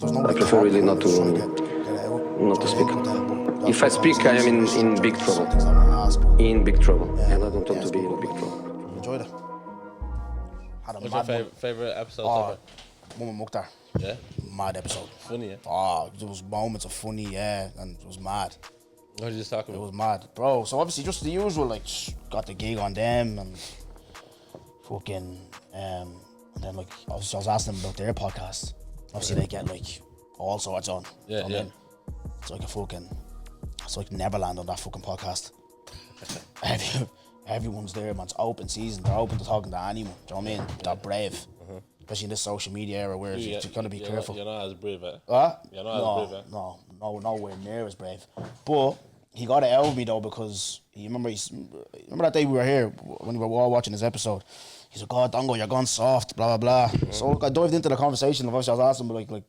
I prefer really not to speak. If I speak, I am in big trouble. In big trouble, and I don't want to be in big trouble. Enjoyed it. What's your favorite episode so far? Moment Mukhtar. Yeah? Mad episode. Funny, yeah? There was moments of funny, yeah, and it was mad. What did you just talk It about? was mad, bro. So obviously just the usual, like, got the gig on them and fucking, and then like, obviously I was asking them about their podcast. Obviously they get like all sorts on. Yeah, you know what I yeah. mean? It's like Neverland on that fucking podcast. Everyone's there, man. It's open season. They're open to talking to anyone. Do you know what I mean? They're brave. Especially in this social media era where you've got to be careful. You're not as brave, eh? What? You're not as brave, eh? No, nowhere near as brave. But he got it out of me though because remember that day we were here when we were all watching this episode. He's like, "God, Dongo, you're gone soft, blah blah blah." So look, I dived into the conversation. Obviously, I was asking him like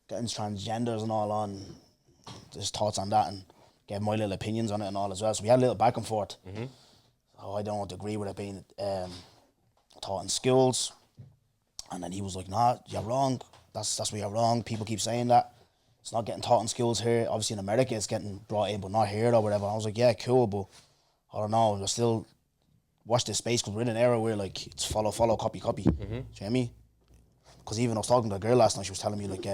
getting transgenders and all on his thoughts on that and gave my little opinions on it and all as well. So we had a little back and forth. So I don't agree with it being taught in schools. And then he was like, "Nah, you're wrong. That's where you're wrong. People keep saying that. It's not getting taught in schools here. Obviously in America it's getting brought in, but not here or whatever." I was like, "Yeah, cool, but I don't know. I still watch this space because we're in an era where like it's follow, copy. Do you know what I mean? Because even I was talking to a girl last night. She was telling me like,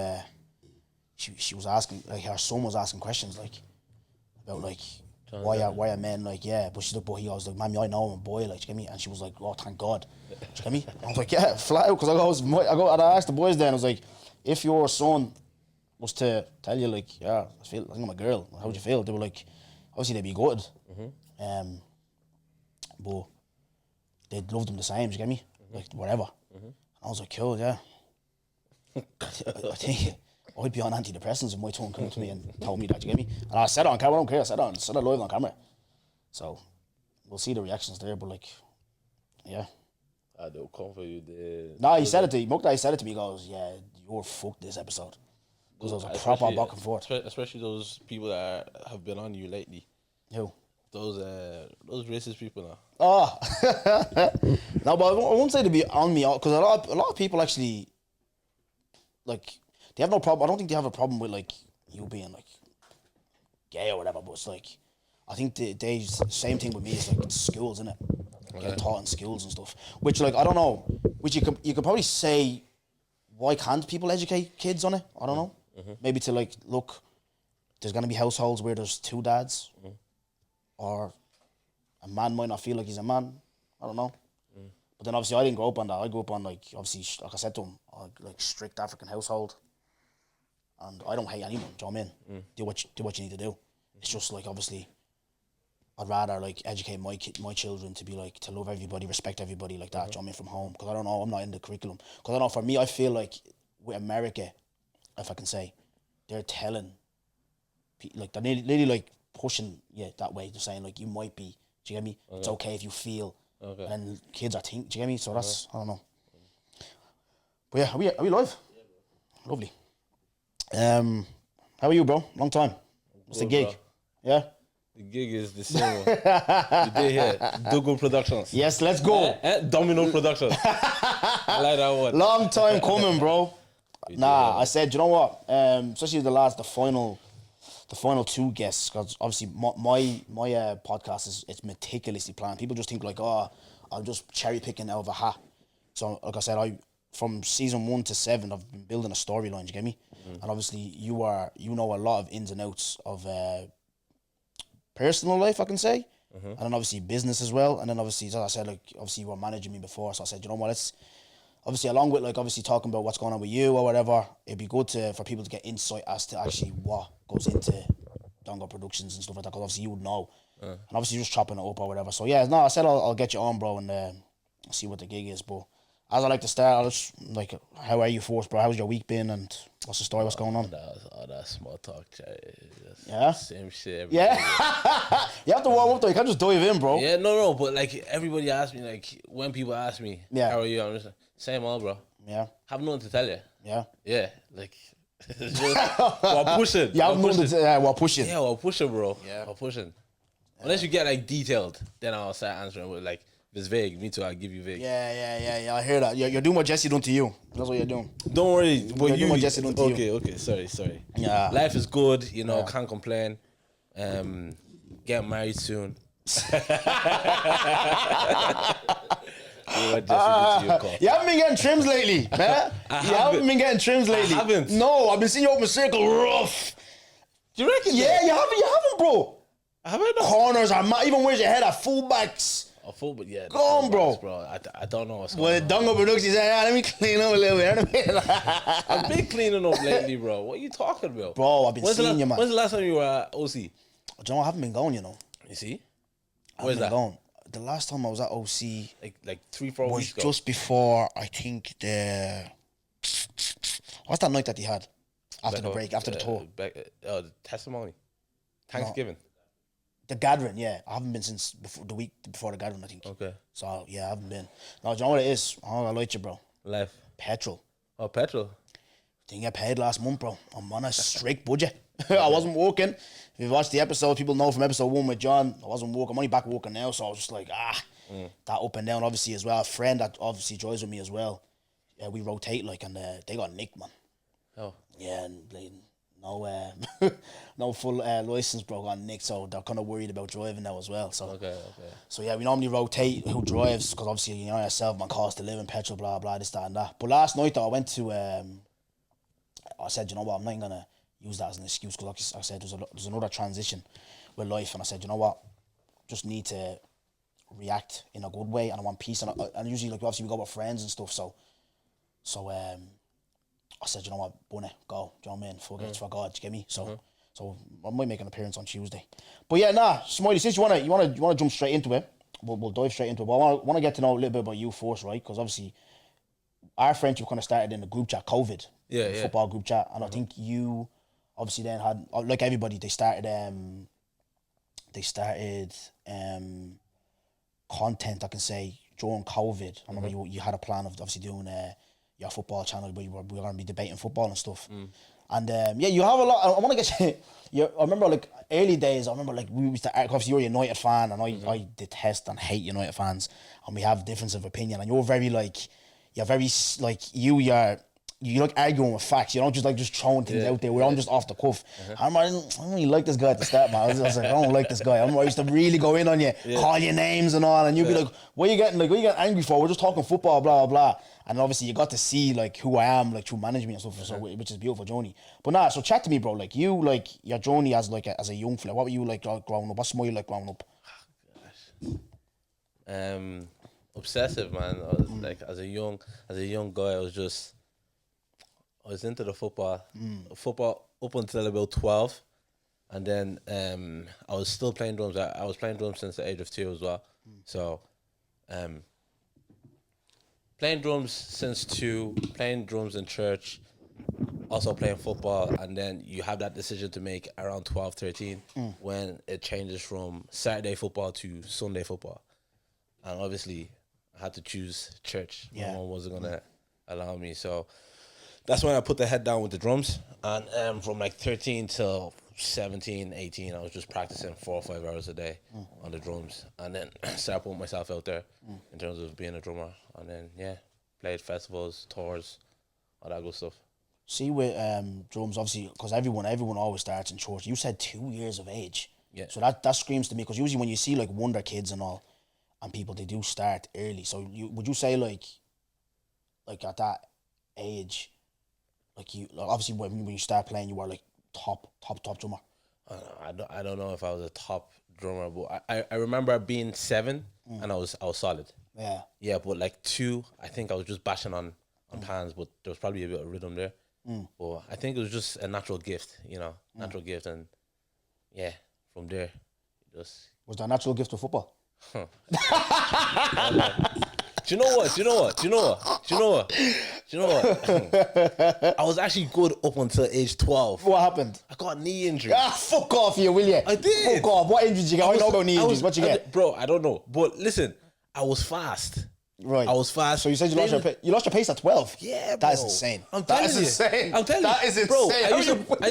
she was asking, like her son was asking questions like about like why are men like, yeah, but she's like, but he was like, "Mommy, I know I'm a boy," like, do you get me? And she was like, "Oh, thank God," do you get me? I was like, yeah, flat out, because and I asked the boys then, I was like, if your son was to tell you like, yeah, I think I'm a girl, how would you feel? They were like, obviously they'd be good, but they'd love them the same, do you get me? Like whatever. I was like, cool, yeah. I think I'd be on antidepressants if my son came to me and told me that, do you get me? And I said it on camera, I don't care, I said it live on camera. So we'll see the reactions there, but like, yeah. They'll come for you. No, he said it to me. Mukhtar said it to me. He goes, "Yeah, you're fucked this episode." Because it was a proper back and forth. Especially those people that have been on you lately. Who? Those racist people now. Oh. No, but I won't say to be on me, because a lot of people actually, like, they have no problem. I don't think they have a problem with like you being like gay or whatever. But it's like, I think they same thing with me. It's like schools, innit? Get taught in schools and stuff. Which like I don't know. Which you could probably say, why can't people educate kids on it? I don't know. Maybe to like, look, there's gonna be households where there's two dads, or a man might not feel like he's a man. I don't know. But then obviously I didn't grow up on that. I grew up on like, obviously, like I said to him, like strict African household. And I don't hate anyone, do you know what I mean? Do what you need to do. It's just like, obviously, I'd rather like educate my children to be like, to love everybody, respect everybody like that, do you know what I mean, from home. Because I don't know, I'm not in the curriculum. Because I don't know, for me, I feel like with America, if I can say, they're telling, like they're really like pushing you that way. They're saying like, you might be, do you get me? It's okay if you feel. And kids are think, do you get me? So that's, I don't know. But yeah, are we live? Yeah, lovely. How are you, bro? Long time. What's the gig? Bro. Yeah? The gig is the same one. You did here. Dougal Productions. Yes, let's go. Domino Productions. I like that one. Long time coming, bro. I said, you know what? Especially the final two guests, because obviously my podcast it's meticulously planned. People just think like, oh, I'm just cherry picking out of a hat. So like I said, from season 1 to 7, I've been building a storyline. Do you get me? And obviously you know a lot of ins and outs of personal life, I can say, and then obviously business as well. And then obviously, as I said, like obviously you were managing me before, so I said, you know what, let's obviously, along with like obviously talking about what's going on with you or whatever, it'd be good for people to get insight as to actually what goes into Dongo Productions and stuff like that, because obviously you would know, and obviously just chopping it up or whatever. So yeah, no, I said I'll get you on, bro, and see what the gig is. But as I like to start, I'll just like, how are you first, bro? How's your week been, and what's the story? What's going on? That's small talk. Yeah, same shit. Yeah, you have to warm up though. You can't just dive in, bro. Yeah, no, but like everybody asks me, like when people ask me, how are you? I'm just like, same old, bro. Yeah, have nothing to tell you. Yeah, like we're pushing. Yeah, we're pushing. Yeah, we're pushing, bro. Yeah, we're pushing. Unless you get like detailed, then I'll start answering with like If it's vague, me too. I'll give you vague. Yeah. I hear that. You're doing what Jesse done to you. That's what you're doing. Don't worry. But You're doing what Jesse done to you. Okay. Sorry. Yeah. Life is good. You know, can't complain. Get married soon. You haven't been getting trims lately, man. You haven't been getting trims lately. I haven't. No, I've been seeing you open circle rough. Do you reckon? Yeah, you haven't, bro. I haven't. Corners are mad. Even where's your head at fullbacks. A fullback, yeah. Go on, bro. I don't know what's going Well, on. Dungo Productions said, let me clean up a little bit. I've been cleaning up lately, bro. What are you talking about? Bro, I've been seeing you, man. When's the last time you were at OC? Do you know, I haven't been going, you know. You see? Where's that? Going. The last time I was at OC like 3-4 was weeks ago. just before, I think, what's that night that they had after the break, after the tour? The testimony. Thanksgiving. The gathering, yeah. I haven't been since the week before the gathering, I think. Okay. So, yeah, I haven't been. No, do you know what it is? I like you, bro. Life. Petrol. Oh, petrol. Didn't get paid last month, bro. I'm on a strict budget. I wasn't working. If you watched the episode, people know from episode 1 with John, I wasn't working. I'm only back working now, so I was just like, that up and down, obviously, as well. A friend that obviously drives with me as well. Yeah, we rotate, like, and they got nicked, man. Oh. Yeah, and like, no full license, bro, got nicked, so they're kind of worried about driving now as well. So, Okay. So yeah, we normally rotate who drives, because obviously, you know yourself, man, cost of living, petrol, blah, blah, this, that, and that. But last night, though, I went to, I said, you know what, I'm not going to use that as an excuse, because like I said, there's another transition with life, and I said, you know what, just need to react in a good way, and I want peace, and usually, like, obviously we go with friends and stuff, so I said, you know what, Bunny, go, do you know what I mean, fuck it, it's for God, do you get me? So I might make an appearance on Tuesday, but yeah, Smiley, since you wanna jump straight into it, we'll dive straight into it, but I wanna get to know a little bit about you first, right, because obviously, our friendship kind of started in the group chat, COVID, football group chat, and I think you obviously then had, like everybody, they started content, I can say, during COVID. I remember you had a plan of obviously doing your football channel where we were going to be debating football and stuff. And you have a lot. I want to get you. I remember like early days. I remember like we used to. Obviously, you're a United fan, and I detest and hate United fans, and we have difference of opinion. And you're very like, you like arguing with facts. You don't just throwing things out there. We're all just off the cuff. I don't really like this guy at the start, man. I was like, I don't like this guy. I used to really go in on you, call your names and all, and you'd be like, what are you getting angry for? We're just talking football, blah, blah, blah. And obviously you got to see like who I am, like through management and stuff, so which is a beautiful journey. But so chat to me, bro. Like you, like your journey as a young fella. What were you like growing up? What's Smiley like growing up? Obsessive, man. I was like as a young guy, I was into the football up until about 12, and then I was still playing drums. I was playing drums since the age of 2 as well. So, playing drums since 2, playing drums in church, also playing football, and then you have that decision to make around 12, 13 when it changes from Saturday football to Sunday football, and obviously I had to choose church. My mom wasn't gonna allow me, so that's when I put the head down with the drums. And from like 13 till 17, 18, I was just practicing 4 or 5 hours a day on the drums. And then started putting myself out there in terms of being a drummer. And then, played festivals, tours, all that good stuff. See, with drums, obviously, because everyone always starts in church. You said 2 years of age. Yeah. So that screams to me, because usually when you see like wonder kids and all, and people, they do start early. So would you say like at that age, like you, obviously when you start playing, you were like top drummer? I don't know if I was a top drummer, but I remember being 7 and I was solid. Yeah. Yeah, but like 2, I think I was just bashing on pans, but there was probably a bit of rhythm there. But I think it was just a natural gift, natural gift, and from there, just. Was that a natural gift of football? Do you know what? I was actually good up until age 12. What happened? I got a knee injury. Fuck off you, will you? I did. Fuck off. What injury did you get? I know about knee injuries. What you get? Bro, I don't know. But listen, I was fast. Right. I was fast. So you said you lost your pace at 12. Yeah, bro. That is insane. That is insane. I'm telling that you, is insane. bro. I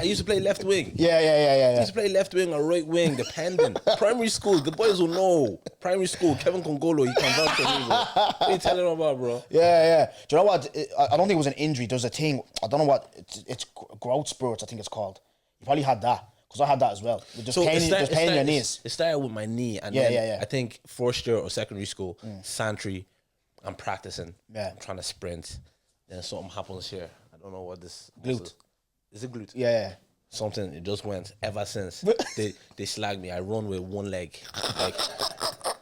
used to play left wing. Yeah. I used to play left wing or right wing, depending. Primary school, the boys will know. Primary school, Kevin Congolo, he can vouch for me, bro. What are you telling him about, bro? Yeah. Do you know what? I don't think it was an injury. There's a thing. I don't know what. It's growth spurts, I think it's called. You probably had that. Because I had that as well. Just pain in your knees. It started with my knee. And then I think first year of secondary school, Santry, I'm practicing. Yeah. I'm trying to sprint. Then something happens here. I don't know what this... Glute. Is it glute? Yeah. Something, it just went. Ever since, they slag me. I run with one leg. Like,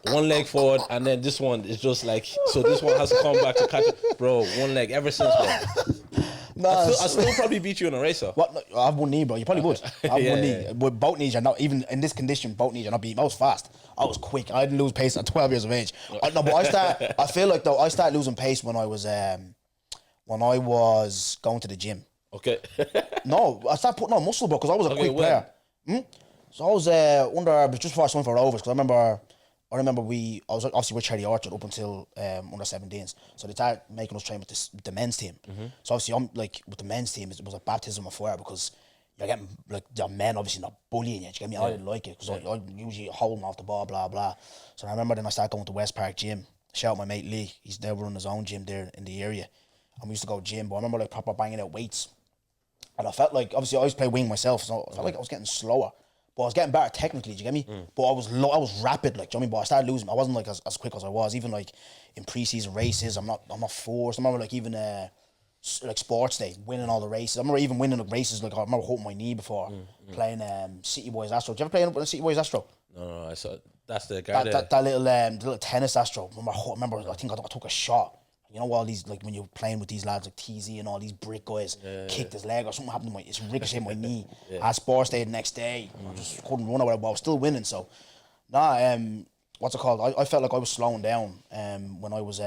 one leg forward, and then this one is just like... So this one has to come back to catch it. Bro, one leg. Ever since, bro. I still probably beat you in a racer. What? No, I have one knee, bro. You probably would. I have one knee. With both knees, you're not even in this condition. Both knees, you're not beating. I was fast. I was quick. I didn't lose pace at 12 years of age. I feel like though I started losing pace when I was going to the gym. Okay. No, I started putting on muscle, bro, because I was a quick player. So I was just before I signed for Rovers, because I remember I was obviously with Cherry Orchard up until under 17s. So they started making us train with the men's team. So obviously I'm like with the men's team, it was a baptism of fire because you're getting like the men obviously not bullying you. Do you get me? I didn't like it because I usually holding off the ball, blah blah. So I remember then I started going to West Park Gym. Shout out my mate Lee. He's there running his own gym there in the area. And we used to go gym, but I remember like proper banging out weights. And I felt like obviously I always play wing myself, so I felt like I was getting slower. But I was getting better technically, do you get me? But I was rapid, like, do you know what I mean? But I started losing. I wasn't like as quick as I was. Even like in preseason races, I'm not forced. I remember like even like sports day, winning all the races. I remember even winning the races. Like I remember hurting my knee before playing City Boys Astro. Did you ever play in City Boys Astro? No, I saw that's the guy that little tennis Astro. Remember I think I took a shot. You know all these, like when you're playing with these lads like TZ and all these brick guys kicked his leg or something happened to it's ricocheted my knee. I had sports day the next day. I just couldn't run away, but I was still winning. So what's it called? I felt like I was slowing down when I was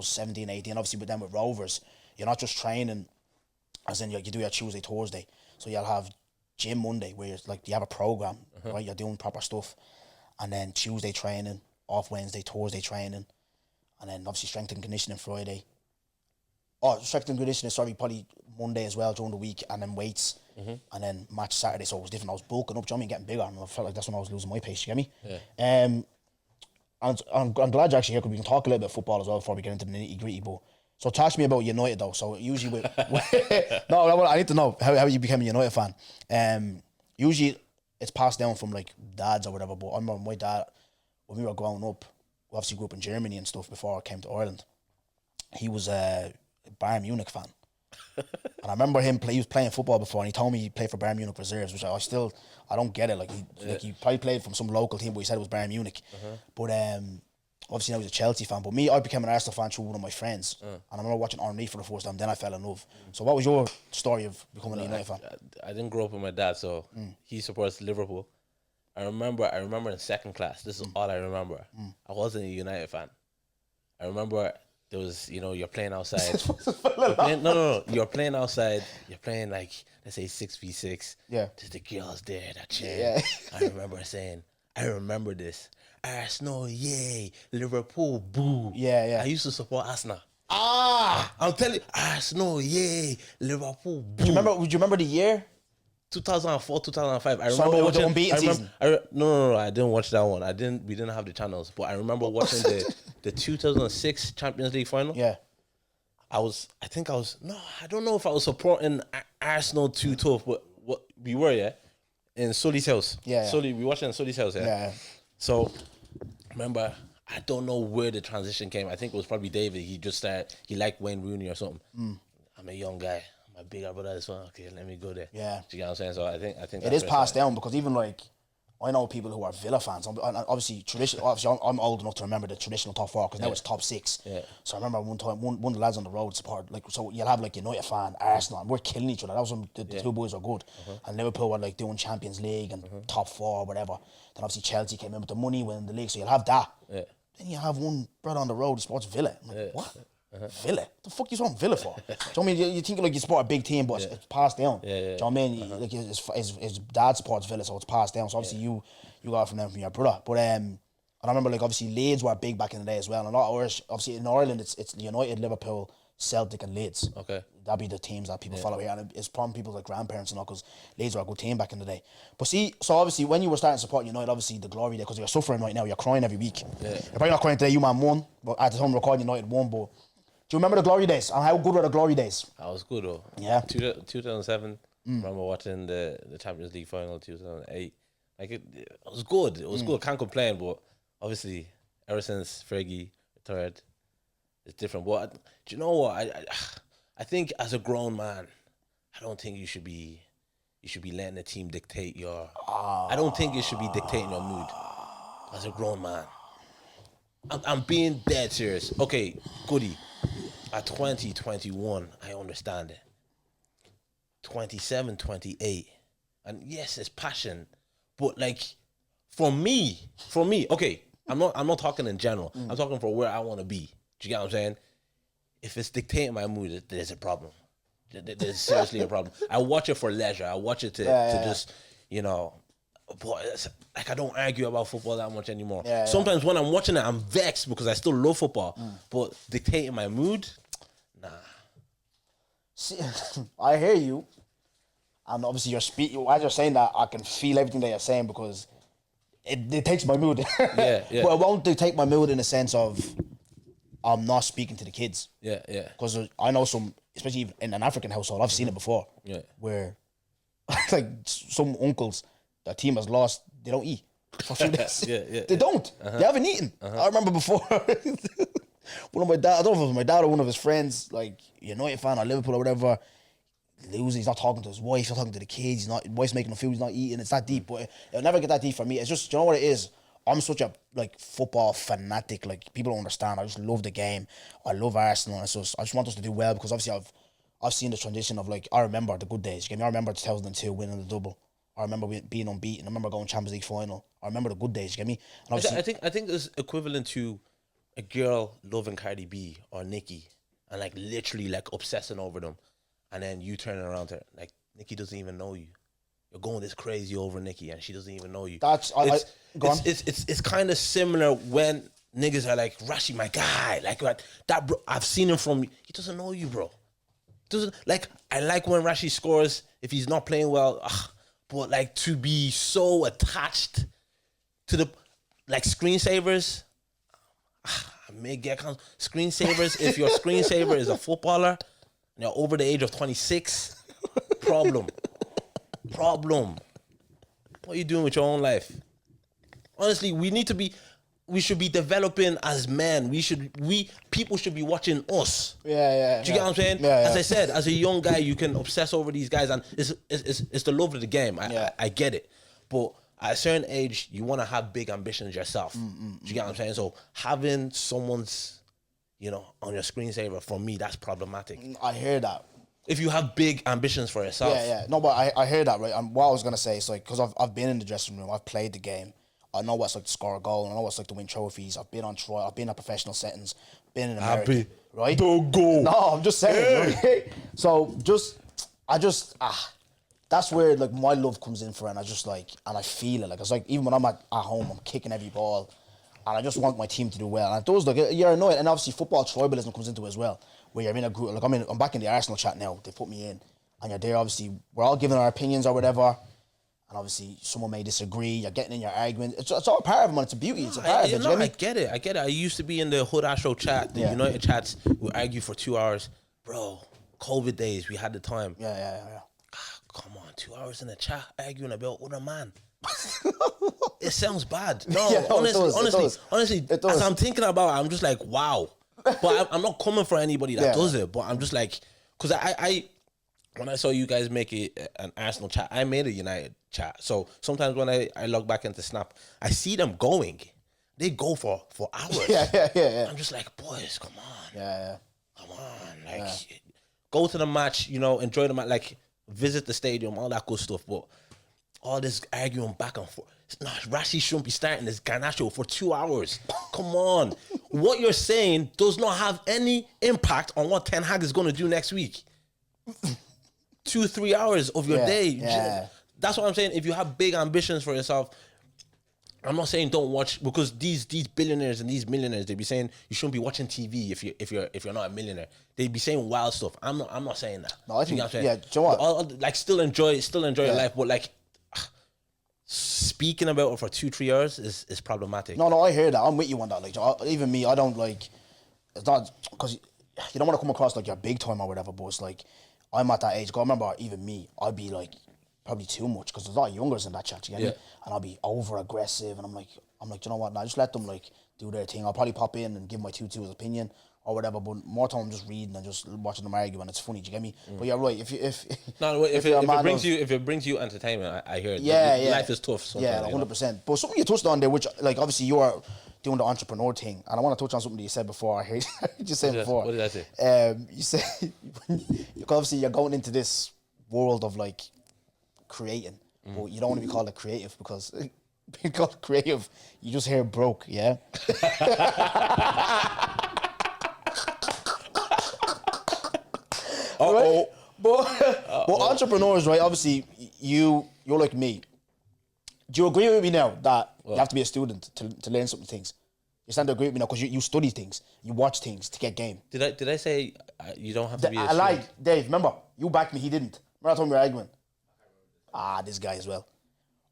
17, 18. Obviously with them with Rovers, you're not just training as in you do your Tuesday, Thursday. So you'll have gym Monday where you're like you have a program, right? You're doing proper stuff. And then Tuesday training, off Wednesday, Thursday training. And then obviously strength and conditioning Friday. Strength and conditioning, probably Monday as well during the week, and then weights, and then match Saturday. So it was different. I was bulking up, do you know what I mean, getting bigger, and I felt like that's when I was losing my pace. You get me? Yeah. And I'm glad you're actually here because we can talk a little bit of football as well before we get into the nitty gritty. But so talk to me about United though. So usually no, I need to know how you became a United fan. Usually it's passed down from like dads or whatever. But I remember my dad when we were growing up. We obviously grew up in Germany and stuff before I came to Ireland. He was a Bayern Munich fan. And I remember he was playing football before and he told me he played for Bayern Munich reserves, which I don't get it. Like he probably played from some local team, but he said it was Bayern Munich. But obviously now he's a Chelsea fan. But me, I became an Arsenal fan through one of my friends. And I remember watching Henry for the first time, then I fell in love. So what was your story of becoming a United fan? I didn't grow up with my dad, so he supports Liverpool. I remember in second class, this is all I remember. I wasn't a United fan. I remember there was, you're playing outside. You're playing outside. You're playing like, let's say 6v6. Yeah. There's the girls there that cheer. I remember saying, I remember this. Arsenal, yay. Liverpool, boo. Yeah. I used to support Arsenal. I'm telling you, Arsenal, yay. Liverpool, boo. Do you remember the year? 2004, 2005. I remember watching watching the unbeaten season. No, I didn't watch that one. We didn't have the channels, but I remember watching the 2006 Champions League final. Yeah. I don't know if I was supporting Arsenal too tough, but what we were, in Sully's house. Yeah. Sully, we watched it in Sully's house, Yeah. So, remember, I don't know where the transition came. I think it was probably David. He liked Wayne Rooney or something. I'm a young guy. My bigger brother is one. Okay, let me go there. Yeah. Do you get what I'm saying? So I think it is passed down because even like I know people who are Villa fans. Obviously, I'm old enough to remember the traditional top four because now it's top six. Yeah. So I remember one time one of the lads on the road supported so you'll have like United fan, Arsenal, and we're killing each other. That was when the two boys were good, and Liverpool were like doing Champions League and top four or whatever. Then obviously Chelsea came in with the money, winning the league. So you'll have that. Yeah. Then you have one brother on the road who supports Villa. I'm like, what? Villa? What the fuck you supporting Villa for? Do you know what I mean? You think like you support a big team, but it's passed down. Do you know what I mean? Like his dad supports Villa, so it's passed down. So obviously you got it from your brother. But I And I remember, like, obviously Leeds were big back in the day as well. And a lot of Irish, obviously in Ireland, it's United, Liverpool, Celtic, and Leeds. Okay. That'd be the teams that people follow here, and it's from people's like grandparents and all, because Leeds were a good team back in the day. But see, so obviously when you were starting to support United, obviously the glory there, because you're suffering right now, you're crying every week. Yeah. You're probably not crying today, you man won, but at the time recording United won. But do you remember the glory days? And how good were the glory days? That was good though. Yeah. 2007. Remember watching the Champions League final 2008. Like it was good. It was good. Can't complain. But obviously, ever since Fergie retired, it's different. But do you know what? I think as a grown man, I don't think you should be letting the team dictate your. I don't think you should be dictating your mood as a grown man. I'm being dead serious. Okay, goody. At 20, 21, I understand it. 27, 28, and yes, it's passion, but like for me, okay, I'm not talking in general. I'm talking for where I want to be. Do you get what I'm saying? If it's dictating my mood, there's a problem. There's seriously a problem. I watch it for leisure. I watch it to just, you know, but like I don't argue about football that much anymore. Sometimes when I'm watching it, I'm vexed because I still love football, but dictating my mood, nah. See, I hear you, and obviously as you're saying that, I can feel everything that you're saying, because it takes my mood. Yeah. But it won't take my mood in the sense of I'm not speaking to the kids. Yeah. Because I know some, especially in an African household, I've seen it before. Yeah. Where, like, some uncles, their team has lost, they don't eat for a few days. They don't. They haven't eaten. I remember before, one of my dad, I don't know if it was my dad or one of his friends, like, United fan or Liverpool or whatever, losing, he's not talking to his wife, he's not talking to the kids, his wife's making him food, he's not eating. It's that deep, but it'll never get that deep for me. It's just, you know what it is? I'm such a, like, football fanatic. Like, people don't understand. I just love the game. I love Arsenal. And so I just want us to do well, because obviously I've seen the transition of, like, I remember the good days. I remember 2002 winning the double. I remember being unbeaten. I remember going Champions League final. I remember the good days. You get me? And I think it's equivalent to a girl loving Cardi B or Nicki and like literally like obsessing over them, and then you turning around to her, like, Nicki doesn't even know you. You're going this crazy over Nicki and she doesn't even know you. It's kind of similar when niggas are like, Rashi, my guy, like that bro, I've seen him from, he doesn't know you, bro. Doesn't, like, I like when Rashi scores if he's not playing well, but like to be so attached to the, like, screensavers, I may get screensavers. If your screensaver is a footballer and you're over the age of 26, problem. What are you doing with your own life? Honestly, we should be developing as men. People should be watching us. Yeah. Do you get what I'm saying? Yeah. As I said, as a young guy, you can obsess over these guys, and it's the love of the game. I get it, but at a certain age, you want to have big ambitions yourself. Do you get what I'm saying? So having someone's, on your screensaver, for me, that's problematic. I hear that. If you have big ambitions for yourself. Yeah. No, but I hear that, right? And what I was going to say is, like, because I've been in the dressing room, I've played the game. I know what it's like to score a goal. I know what it's like to win trophies. I've been on trial. I've been at professional settings. Been in America. Right? Don't go. No, I'm just saying. Right? So that's where, like, my love comes in for it, and I feel it. Like, it's like, even when I'm at home, I'm kicking every ball, and I just want my team to do well. And it does, like, you're annoyed. And obviously football tribalism comes into it as well, where you're in a group. Like, I'm back in the Arsenal chat now. They put me in, and you're there. Obviously, we're all giving our opinions or whatever. And obviously, someone may disagree. You're getting in your argument. It's all part of it, man. It's a beauty. It's a part of it. I get it. I used to be in the Hood Astro chat, the United chats. We argue for 2 hours. Bro, COVID days, we had the time. Yeah. Come on, 2 hours in the chat arguing about other man. It sounds bad. No, honestly, as I'm thinking about it, I'm just like, wow. But I'm not coming for anybody that does it. But I'm just like, because I when I saw you guys make an Arsenal chat, I made a United chat. So sometimes when I log back into Snap, I see them going. They go for hours. Yeah. I'm just like, boys, come on. Yeah. Come on. Like, go to the match, enjoy the match, like, visit the stadium, all that good stuff. But all this arguing back and forth. Nah, Rashi shouldn't be starting this Garnacho for 2 hours. Come on. What you're saying does not have any impact on what Ten Hag is going to do next week. 2-3 hours of your day. Yeah. That's what I'm saying. If you have big ambitions for yourself, I'm not saying don't watch, because these billionaires and these millionaires, they be saying you shouldn't be watching TV if you're not a millionaire. They be saying wild stuff. I'm not saying that. No, I think, you know what I'm saying? yeah, do you know what? Like still enjoy your life, but like speaking about it for 2-3 hours is problematic. No, I hear that. I'm with you on that. Like, even me, I don't like. It's not because you don't want to come across like you're big time or whatever. But it's like I'm at that age. 'Cause I remember even me, I'd be like probably too much because there's a lot of youngers in that chat. You get me? And I'll be over aggressive, and I'm like, you know what? Now just let them like do their thing. I'll probably pop in and give my two opinion or whatever. But more time I'm just reading and just watching them argue, and it's funny. Do you get me? But you're right. If it brings you entertainment, I hear it. Yeah. Life is tough sometimes. 100%. But something you touched on there, which like obviously you are doing the entrepreneur thing, and I want to touch on something that you said before. I heard you said before. What did I say? You said obviously you're going into this world of like creating, but you don't want to be called a creative because being called creative, you just hear broke, yeah. Right? But entrepreneurs, right? Obviously, you're like me. Do you agree with me now that you have to be a student to learn certain things? You stand to agree with me now because you study things, you watch things to get game. Did I say you don't have to be a I student? lied, Dave. Remember, you backed me. He didn't. Remember I told me we were arguing. This guy as well.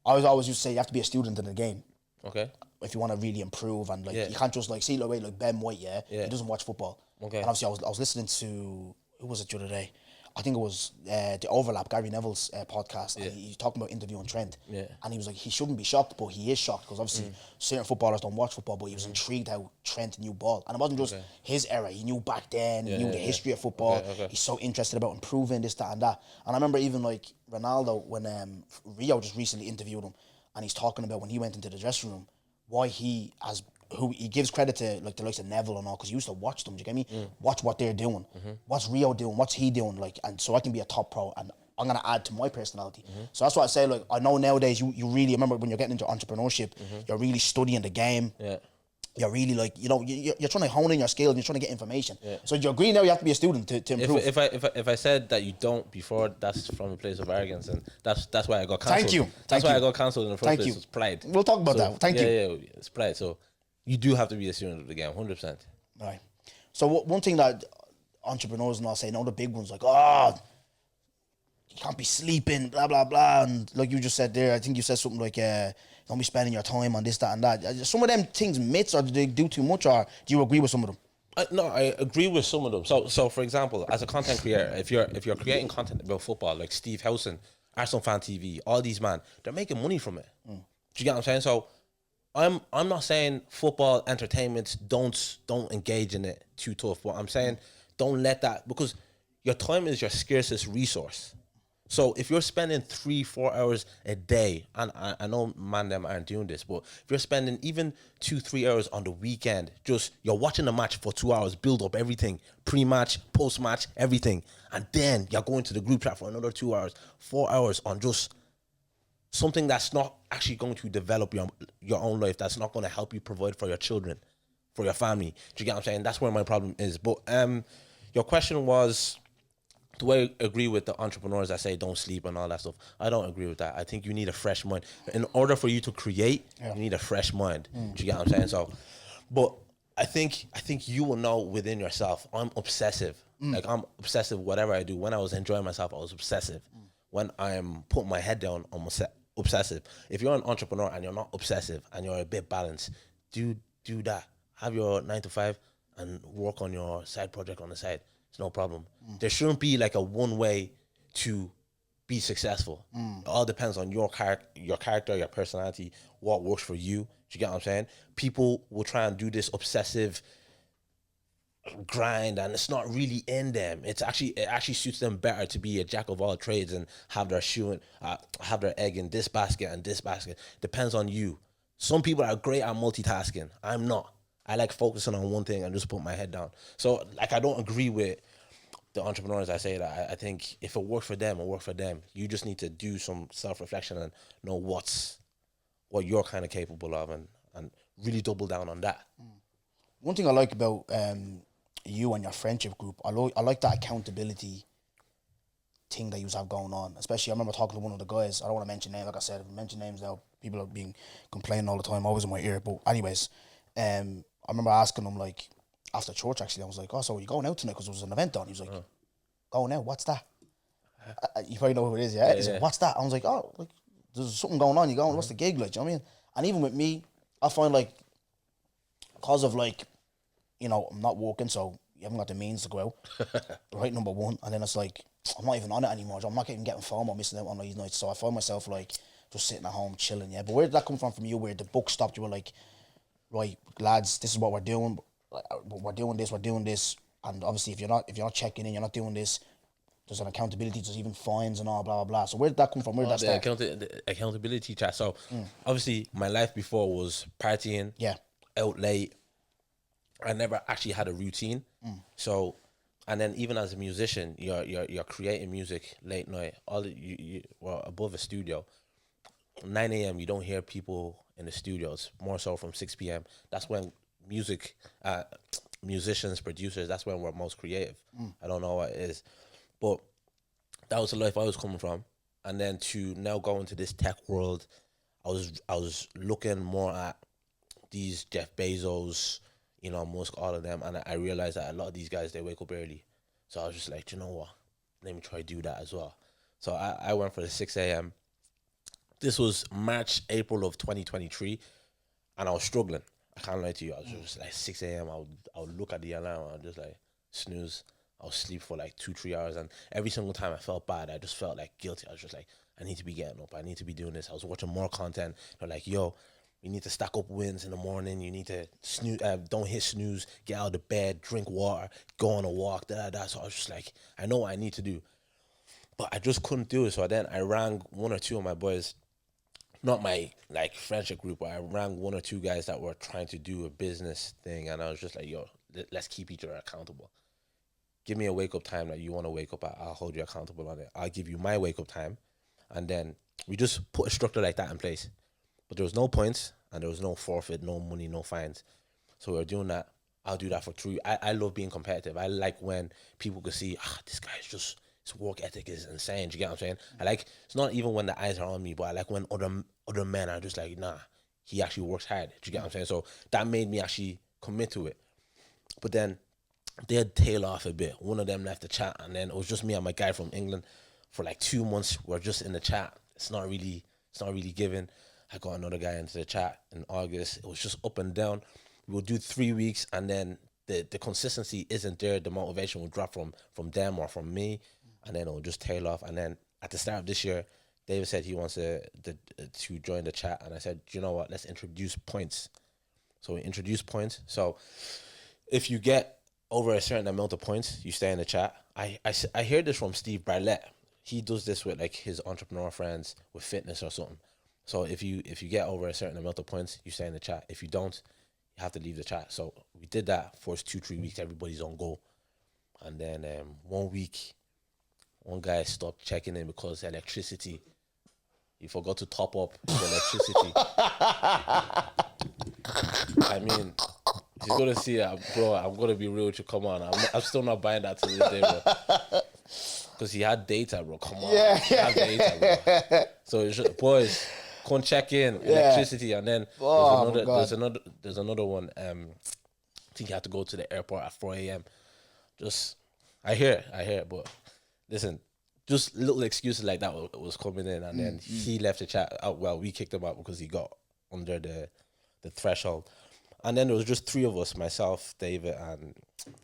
I always used to say you have to be a student in the game. Okay. If you want to really improve and like you can't just like see like Ben White, he doesn't watch football. Okay. And obviously I was listening to, who was it the other day? I think it was the Overlap, Gary Neville's podcast. And he's talking about interviewing Trent. Yeah. And he was like, he shouldn't be shocked, but he is shocked because obviously certain footballers don't watch football, but he was intrigued how Trent knew ball. And it wasn't just his era. He knew back then, he knew the history of football. He's so interested about improving this, that, and that. And I remember even like Ronaldo, when Rio just recently interviewed him, and he's talking about when he went into the dressing room, why he gives credit to like the likes of Neville and all, because he used to watch them. Do you get me? Watch what they're doing. What's Rio doing? What's he doing? Like, and so I can be a top pro, and I'm gonna add to my personality. So that's why I say, like, I know nowadays you really remember when you're getting into entrepreneurship, you're really studying the game. Yeah. You're really like, you know, you're trying to hone in your skills and you're trying to get information. Yeah. So you agree now you have to be a student to improve. If I said that you don't before, that's from a place of arrogance, and that's why I got cancelled. Thank you. That's why I got cancelled in the first place. It's pride. We'll talk about that. Thank you. Yeah, it's pride. So you do have to be a student of the game, 100%. Right. So one thing that entrepreneurs and all say, the big ones, like, oh, you can't be sleeping, blah, blah, blah. And like you just said there, I think you said something like, don't be spending your time on this, that, and that. Some of them things myths, or do they do too much, or do you agree with some of them? No, I agree with some of them. So for example, as a content creator, if you're creating content about football, like Steve Howson, Arsenal Fan TV, all these man, they're making money from it. Do you get what I'm saying? So I'm not saying football entertainment don't engage in it too tough, but I'm saying don't let that, because your time is your scarcest resource. So if you're spending 3-4 hours a day, and I know man them aren't doing this, but if you're spending even 2-3 hours on the weekend, just you're watching the match for 2 hours, build up everything, pre-match, post-match, everything, and then you're going to the group chat for another 2 hours, 4 hours on just something that's not actually going to develop your own life, that's not going to help you provide for your children, for your family. Do you get what I'm saying? That's where my problem is. But your question was, do I agree with the entrepreneurs that say don't sleep and all that stuff? I don't agree with that. I think you need a fresh mind. In order for you to create, you need a fresh mind. Do you get what I'm saying? So, but I think you will know within yourself, I'm obsessive. Like, I'm obsessive whatever I do. When I was enjoying myself, I was obsessive. When I'm putting my head down, I'm obsessive. If you're an entrepreneur and you're not obsessive and you're a bit balanced, do that. Have your 9 to 5 and work on your side project on the side. It's no problem. There shouldn't be like a one way to be successful. It all depends on your character, your personality, what works for you. Do you get what I'm saying? People will try and do this obsessive grind, and it's not really in them. It actually suits them better to be a jack of all trades and have their have their egg in this basket and this basket. Depends on you. Some people are great at multitasking. I'm not. I like focusing on one thing and just put my head down. So, like, I don't agree with the entrepreneurs that say that. I think if it works for them, it works for them. You just need to do some self-reflection and know what you're kind of capable of, and really double down on that. One thing I like about you and your friendship group, I like that accountability thing that you have going on. Especially, I remember talking to one of the guys. I don't want to mention names. Like I said, if I mention names now, people have been complaining all the time, always in my ear. But anyways, I remember asking him like after church actually, I was like, oh, so are you going out tonight? Because there was an event on. He was like, going out? What's that? You probably know who it is, yeah? He's like, what's that? I was like, oh, like there's something going on. You going? What's the gig like? Do you know what I mean? And even with me, I find like because of like, you know, I'm not working, so you haven't got the means to go out. Right, number one, and then it's like I'm not even on it anymore. I'm not even getting FOMO or missing out on these nights. So I find myself like just sitting at home chilling. Yeah, but where did that come from you? Where the book stopped? You were like, right, lads, this is what we're doing. We're doing this, and obviously if you're not checking in, you're not doing this. There's an accountability. There's even fines and all blah blah blah. So where did that come from? Where did that start? The accountability chat. So obviously my life before was partying. Yeah. Out late. I never actually had a routine. So, and then even as a musician, you're creating music late night. Well, above a studio. 9 a.m. you don't hear people in the studios. More so from 6 p.m. That's when musicians, producers. That's when we're most creative. I don't know what it is, but that was the life I was coming from. And then to now go into this tech world, I was looking more at these Jeff Bezos, Elon Musk, all of them, and I realized that a lot of these guys, they wake up early. So I was just like, you know what? Let me try to do that as well. So I went for the 6 a.m. This was March, April of 2023, and I was struggling. I can't lie to you. I was just like 6 a.m. I would look at the alarm. I would just like snooze. I would sleep for like 2-3 hours, and every single time I felt bad, I just felt like guilty. I was just like, I need to be getting up. I need to be doing this. I was watching more content. They're like, yo, you need to stack up wins in the morning. You need to snooze, don't hit snooze, get out of the bed, drink water, go on a walk, da. So I was just like, I know what I need to do. But I just couldn't do it. So then I rang one or two of my boys, not my like friendship group, but I rang one or two guys that were trying to do a business thing. And I was just like, yo, let's keep each other accountable. Give me a wake up time that you want to wake up at. I'll hold you accountable on it. I'll give you my wake up time. And then we just put a structure like that in place. But there was no points and there was no forfeit, no money, no fines. So we were doing that. I'll do that for 3. I love being competitive. I like when people could see, this guy's just, his work ethic is insane. Do you get what I'm saying? I like, it's not even when the eyes are on me, but I like when other men are just like, nah, he actually works hard. Do you get what I'm saying? So that made me actually commit to it. But then they'd tail off a bit. One of them left the chat, and then it was just me and my guy from England for like 2 months. We're just in the chat. It's not really giving. I got another guy into the chat in August. It was just up and down. We would do 3 weeks, and then the consistency isn't there. The motivation will drop from them or from me, and then it will just tail off. And then at the start of this year, David said he wants to join the chat, and I said, you know what? Let's introduce points. So we introduced points. So if you get over a certain amount of points, you stay in the chat. I hear this from Steve Bartlett. He does this with like his entrepreneur friends with fitness or something. So if you get over a certain amount of points, you stay in the chat. If you don't, you have to leave the chat. So we did that for 2-3 weeks. Everybody's on go. And then 1 week, one guy stopped checking in because electricity. He forgot to top up his electricity. I mean, you're gonna see it, bro. I'm gonna be real with you. Come on, I'm still not buying that to this day, bro. Because he had data, bro. Come on, he had data, bro. So it's just, boys, come check in electricity, and then there's another one. I think you have to go to the airport at 4 a.m. Just, I hear it, but listen, just little excuses like that was coming in, and then he left the chat out. Well, we kicked him out because he got under the threshold. And then there was just 3 of us, myself, David, and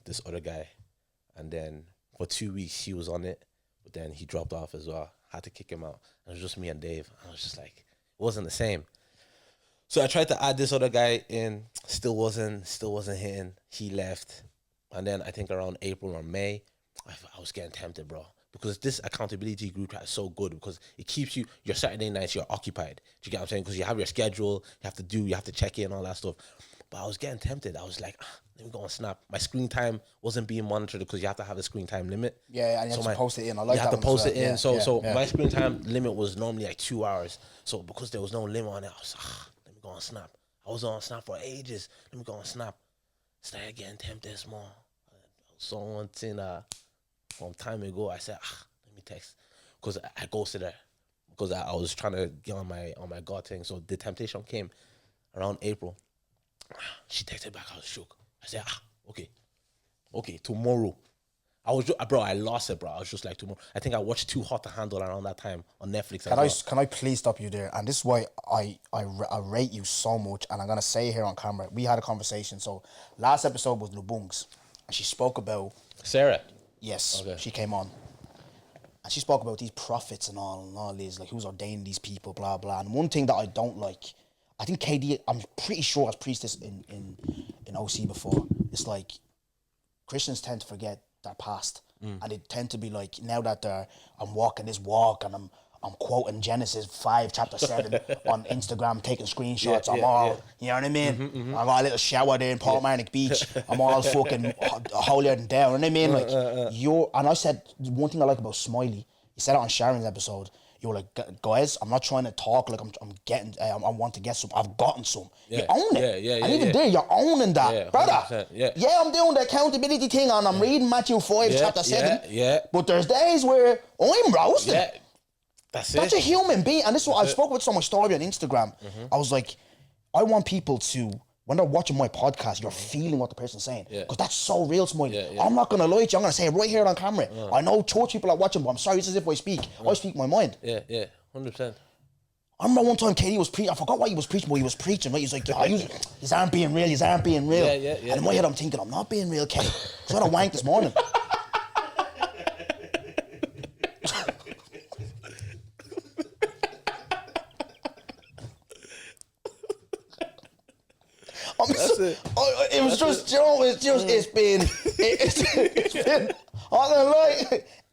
this other guy. And then for 2 weeks, he was on it, but then he dropped off as well. Had to kick him out. And it was just me and Dave. I was just like, it wasn't the same. So I tried to add this other guy in, still wasn't hitting. He left. And then I think around April or May, I was getting tempted, bro. Because this accountability group is so good because it keeps you, your Saturday nights, you're occupied. Do you get what I'm saying? Because you have your schedule, you have to check in, all that stuff. But I was getting tempted. I was like, let me go on Snap. My screen time wasn't being monitored because you have to have a screen time limit. Yeah, and you have to post it in. I like that. You have to post it in. So yeah. My screen time limit was normally like 2 hours. So because there was no limit on it, I was like, let me go on Snap. I was on Snap for ages. Let me go on Snap. Started getting tempted small. I saw one thing from time ago. I said, let me text. Because I ghosted her. because I was trying to get on my God thing. So the temptation came around April. She texted back. I was shook. I said, okay, tomorrow. I was just, bro, I lost it, bro. I was just like, tomorrow. I think I watched Too Hot to Handle around that time on Netflix. Can I please stop you there? And this is why I rate you so much, and I'm gonna say it here on camera. We had a conversation. So last episode was Lubungs, and she spoke about Sarah. Yes, Okay. she came on, and she spoke about these prophets and all these, like, who's ordained these people, blah blah. And one thing that I don't like, I think KD, I'm pretty sure has preached this in OC before. It's like Christians tend to forget their past, and they tend to be like, now that I'm walking this walk and I'm quoting Genesis 5 chapter 7 on Instagram, taking screenshots. I'm all, you know what I mean? I got a little shower there in Portmarnock Beach. I'm all fucking holier than thou. You know what I mean? Like and I said one thing I like about Smiley. You said it on Sharon's episode. You were like, guys, I'm not trying to talk like I'm getting. I want to get some. I've gotten some. You own it. And even there, you're owning that, brother. Yeah, I'm doing the accountability thing, and I'm reading Matthew 5 chapter 7. But there's days where I'm roasting. That's a human being, and this is what I spoke with someone's story on Instagram. I was like, I want people to, when they're watching my podcast, you're feeling what the person's saying. Because that's so real, Smiley. I'm not going to lie to you. I'm going to say it right here on camera. I know church people are watching, but I'm sorry, it's as if I speak. I speak my mind. 100%. I remember one time KD was preaching. I forgot what he was preaching, but he was preaching. Right? He was like, "These aren't being real. These aren't being real." And in my head, I'm thinking, I'm not being real, KD. Because I had a wank this morning. It was just, you know, it's been,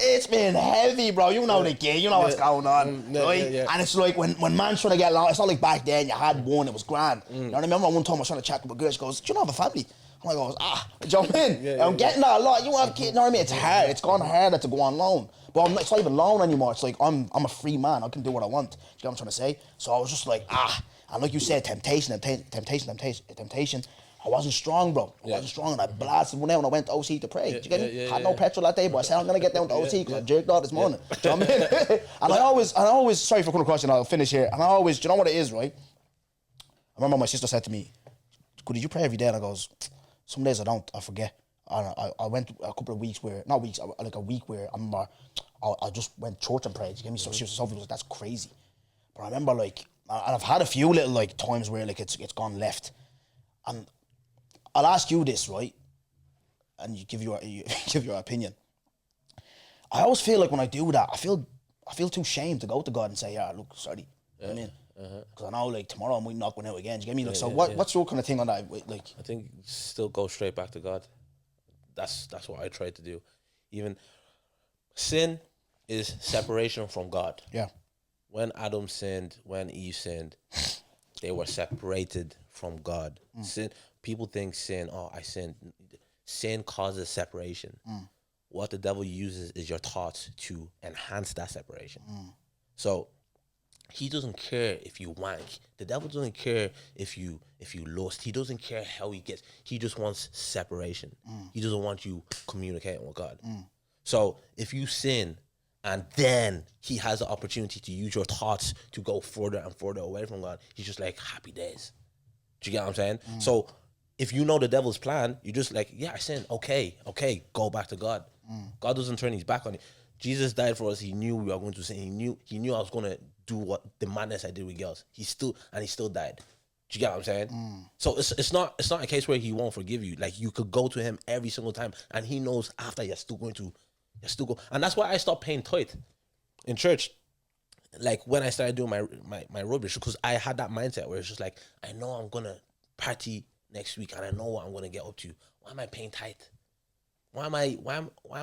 it's been heavy, bro. You know the gig, you know what's going on, right? And it's like when man's trying to get along, it's not like back then you had one, it was grand. You know what I remember one time I was trying to chat with a girl, she goes, "Do you not have a family?" I'm like, jump in. I'm getting that a lot. You have kids, you know what I mean? It's hard. It's gone harder to go on loan. But it's not even loan anymore. It's like I'm a free man. I can do what I want. Do you know what I'm trying to say? So I was just like, and like you said, temptation. I wasn't strong, bro. I wasn't strong, and I blasted one out when I went to OC to pray. Did you get me? Had no petrol that day, but I said I'm gonna get down to OC because I jerked off this morning. Do you know what I mean? And I always, sorry for coming across, and I'll finish here. And I always, do you know what it is, right? I remember my sister said to me, "Did you pray every day?" And I goes, "Some days I don't. I forget." And I went a couple of weeks where, not weeks, like a week where I just went to church and prayed. You get me? So she was like, "That's crazy." But I remember, like, and I've had a few little, like, times where, like, it's gone left. And I'll ask you this, right? And you give your opinion. I always feel like when I do that, I feel too ashamed to go to God and say, "Yeah, look, sorry." You know what I mean? Because I know, like, tomorrow I might not go out again. Do you get me? Like, what's your kind of thing on that? Like, I think still go straight back to God. That's what I try to do. Even sin is separation from God. Yeah. When Adam sinned, when Eve sinned, they were separated from God. Sin. People think sin. Oh, I sinned. Sin causes separation. What the devil uses is your thoughts to enhance that separation. So he doesn't care if you wank. The devil doesn't care if you lust. He doesn't care how he gets. He just wants separation. He doesn't want you communicating with God. So if you sin, and then he has the opportunity to use your thoughts to go further and further away from God, he's just like, happy days. Do you get what I'm saying? So if you know the devil's plan, you're just like, yeah, I sinned. Okay, go back to God. God doesn't turn his back on you. Jesus died for us. He knew we were going to sin. He knew I was going to do what the madness I did with girls. He still died. Do you get what I'm saying? So it's not a case where he won't forgive you. Like, you could go to him every single time, and he knows after you're still going. And that's why I stopped paying tithe in church. Like, when I started doing my rubbish, because I had that mindset where it's just like, I know I'm gonna party next week, and I know what I'm gonna get up to. Why am I paying tithe? Why am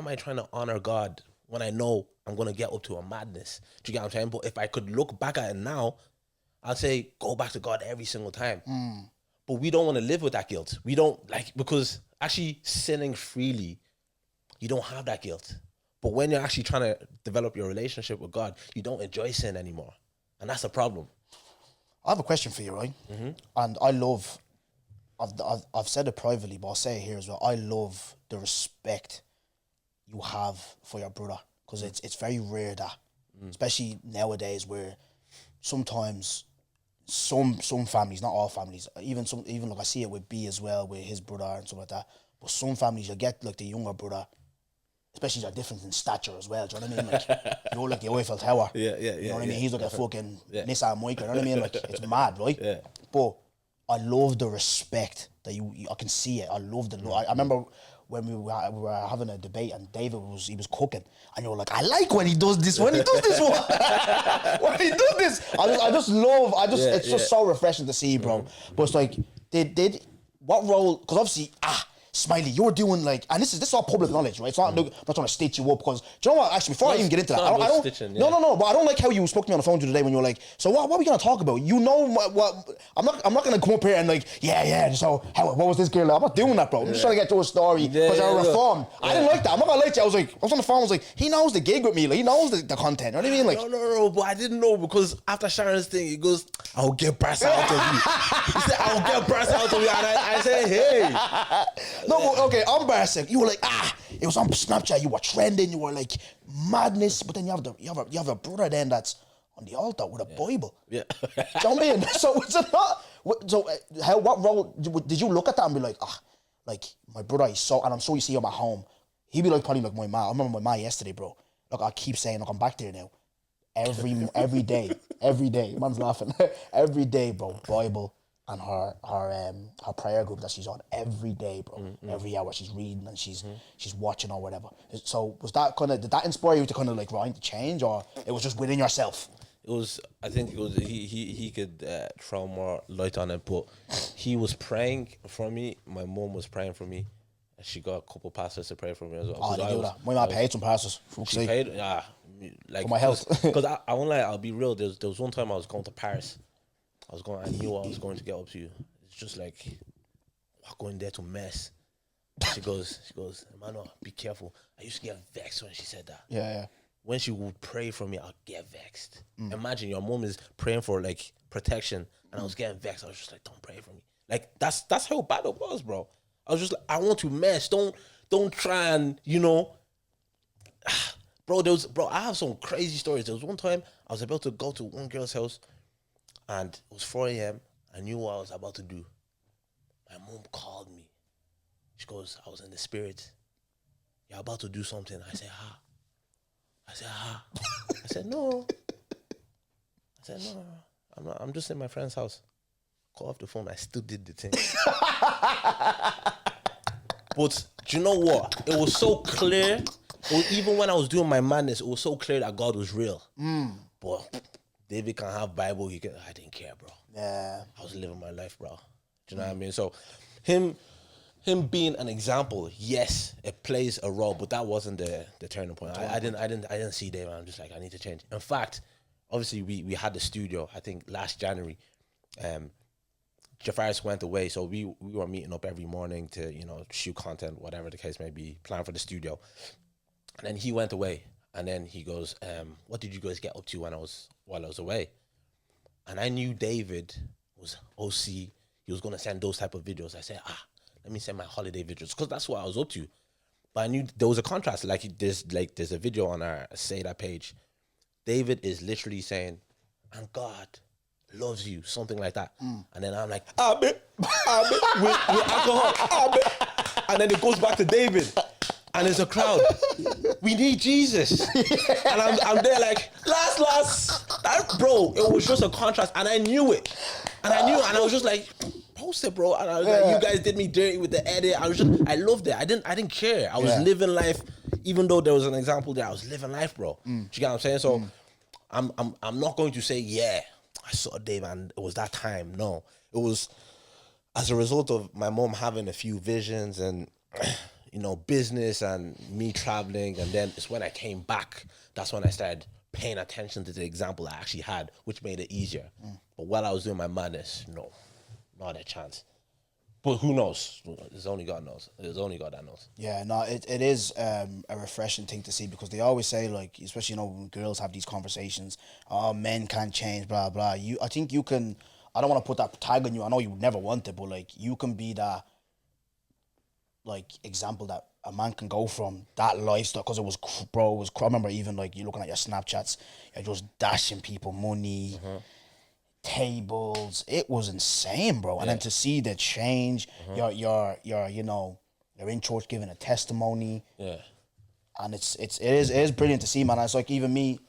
I trying to honor God when I know I'm gonna get up to a madness? Do you get what I'm saying? But if I could look back at it now, I'd say go back to God every single time. But we don't want to live with that guilt. We don't, like, because actually sinning freely, you don't have that guilt. But when you're actually trying to develop your relationship with God, you don't enjoy sin anymore. And that's a problem. I have a question for you, right? And I love, I've said it privately, but I'll say it here as well. I love the respect you have for your brother, because it's very rare that especially nowadays where sometimes some families, not all families, even like I see it with B as well, with his brother and stuff like that. But some families, you get like the younger brother, especially they're different in stature as well. Do you know what I mean? Like you're like the Eiffel Tower. Yeah. You know what I mean? He's like a fucking Nissan Micro. You know what I mean? Like it's mad, right? Yeah. But I love the respect that you I can see it. I love the. I remember when we were having a debate and David was cooking and you were like, I like when he does this one. When he does this, I just love. It's just so refreshing to see, bro. But it's like, did what role? Because obviously, Smiley, you're doing like, and this is all public knowledge, right? It's not, I'm not trying to stitch you up because, do you know what? Actually, before I even get into that, I don't. No, but I don't like how you spoke to me on the phone today when you were like, so what are we gonna talk about? You know what? I'm not gonna come up here and like, so what was this girl? I'm not doing that, bro. I'm just trying to get to a story because you're reformed. I didn't like that. I'm not gonna lie to you. I was on the phone. I was like, he knows the gig with me. Like, he knows the content. You know what I mean? Like, No, but I didn't know because after Sharon's thing, he goes, I'll get brass out of you. He said, I'll get brass out of you, and I said, hey. No, but okay, I'm embarrassing. You were like, it was on Snapchat. You were trending. You were like madness. But then you have a brother then that's on the altar with a Bible. Yeah. Do you know what I mean? So it's not. So what role did you look at that and be like, like my brother is so, and I'm so you see him at home. He'd be like probably like my ma. I remember my ma yesterday, bro. Look, I keep saying, look, I'm back there now. Every day, man's laughing. Every day, bro. Bible. And her prayer group that she's on every day, bro. Every hour she's reading and she's watching or whatever. So did that inspire you to kind of like to change, or it was just within yourself? It was. I think it was. He could throw more light on it, but he was praying for me. My mom was praying for me. And she got a couple pastors to pray for me as well. Oh, they do that. My mom paid some pastors. She paid, like for my health. Because I won't lie. I'll be real. There was one time I was going to Paris. I knew I was going to get up to you. It's just like, I'm going there to mess. She goes, Emmanuel, be careful. I used to get vexed when she said that. Yeah. When she would pray for me, I'd get vexed. Imagine your mom is praying for like protection, and I was getting vexed. I was just like, don't pray for me. Like that's how bad it was, bro. I was just like, I want to mess. Don't try and bro. I have some crazy stories. There was one time I was about to go to one girl's house. And it was 4 a.m. I knew what I was about to do. My mom called me. She goes, I was in the spirit. You're about to do something. I said, I said, no. I'm not. I'm just in my friend's house. Call off the phone. I still did the thing. But do you know what? It was so clear. Even when I was doing my madness, it was so clear that God was real. But David can have Bible. I didn't care, bro. Yeah. I was living my life, bro. Do you know what I mean? So, him being an example, yes, it plays a role, but that wasn't the turning point. I didn't see David. I'm just like, I need to change. In fact, obviously we had the studio. I think last January, Jafaris went away, so we were meeting up every morning to shoot content, whatever the case may be, plan for the studio. And then he went away. And then he goes, what did you guys get up to while I was away? And I knew David was OC. He was going to send those type of videos. I said, let me send my holiday videos because that's what I was up to. But I knew there was a contrast. There's a video on our Say That page. David is literally saying, and God loves you, something like that. And then I'm like, Amen, with alcohol, Amen. And then it goes back to David. And there's a crowd. We need Jesus. And I'm there like, last. Bro, it was just a contrast. And I knew it. And I was just like, post it, bro. And I was like, you guys did me dirty with the edit. I loved it. I didn't care. I was living life, even though there was an example there, I was living life, bro. Do you get what I'm saying? So I'm not going to say, I saw Dave and it was that time. No. It was as a result of my mom having a few visions and business and me traveling, and then it's when I came back, that's when I started paying attention to the example I actually had, which made it easier. But while I was doing my madness, no, not a chance. But who knows? It's only God knows. It's only God that knows. Yeah, no, it is a refreshing thing to see because they always say, like, especially when girls have these conversations, men can't change, blah blah. I think you can. I don't want to put that tag on you. I know you never want it, but like you can be that like example that a man can go from that lifestyle, because it was bro, it was I remember even like you looking at your Snapchats, you're just dashing people money, tables. It was insane, bro. And then to see the change, you're you know, you're in church giving a testimony. Yeah. And it is brilliant to see, man. And it's like, even me,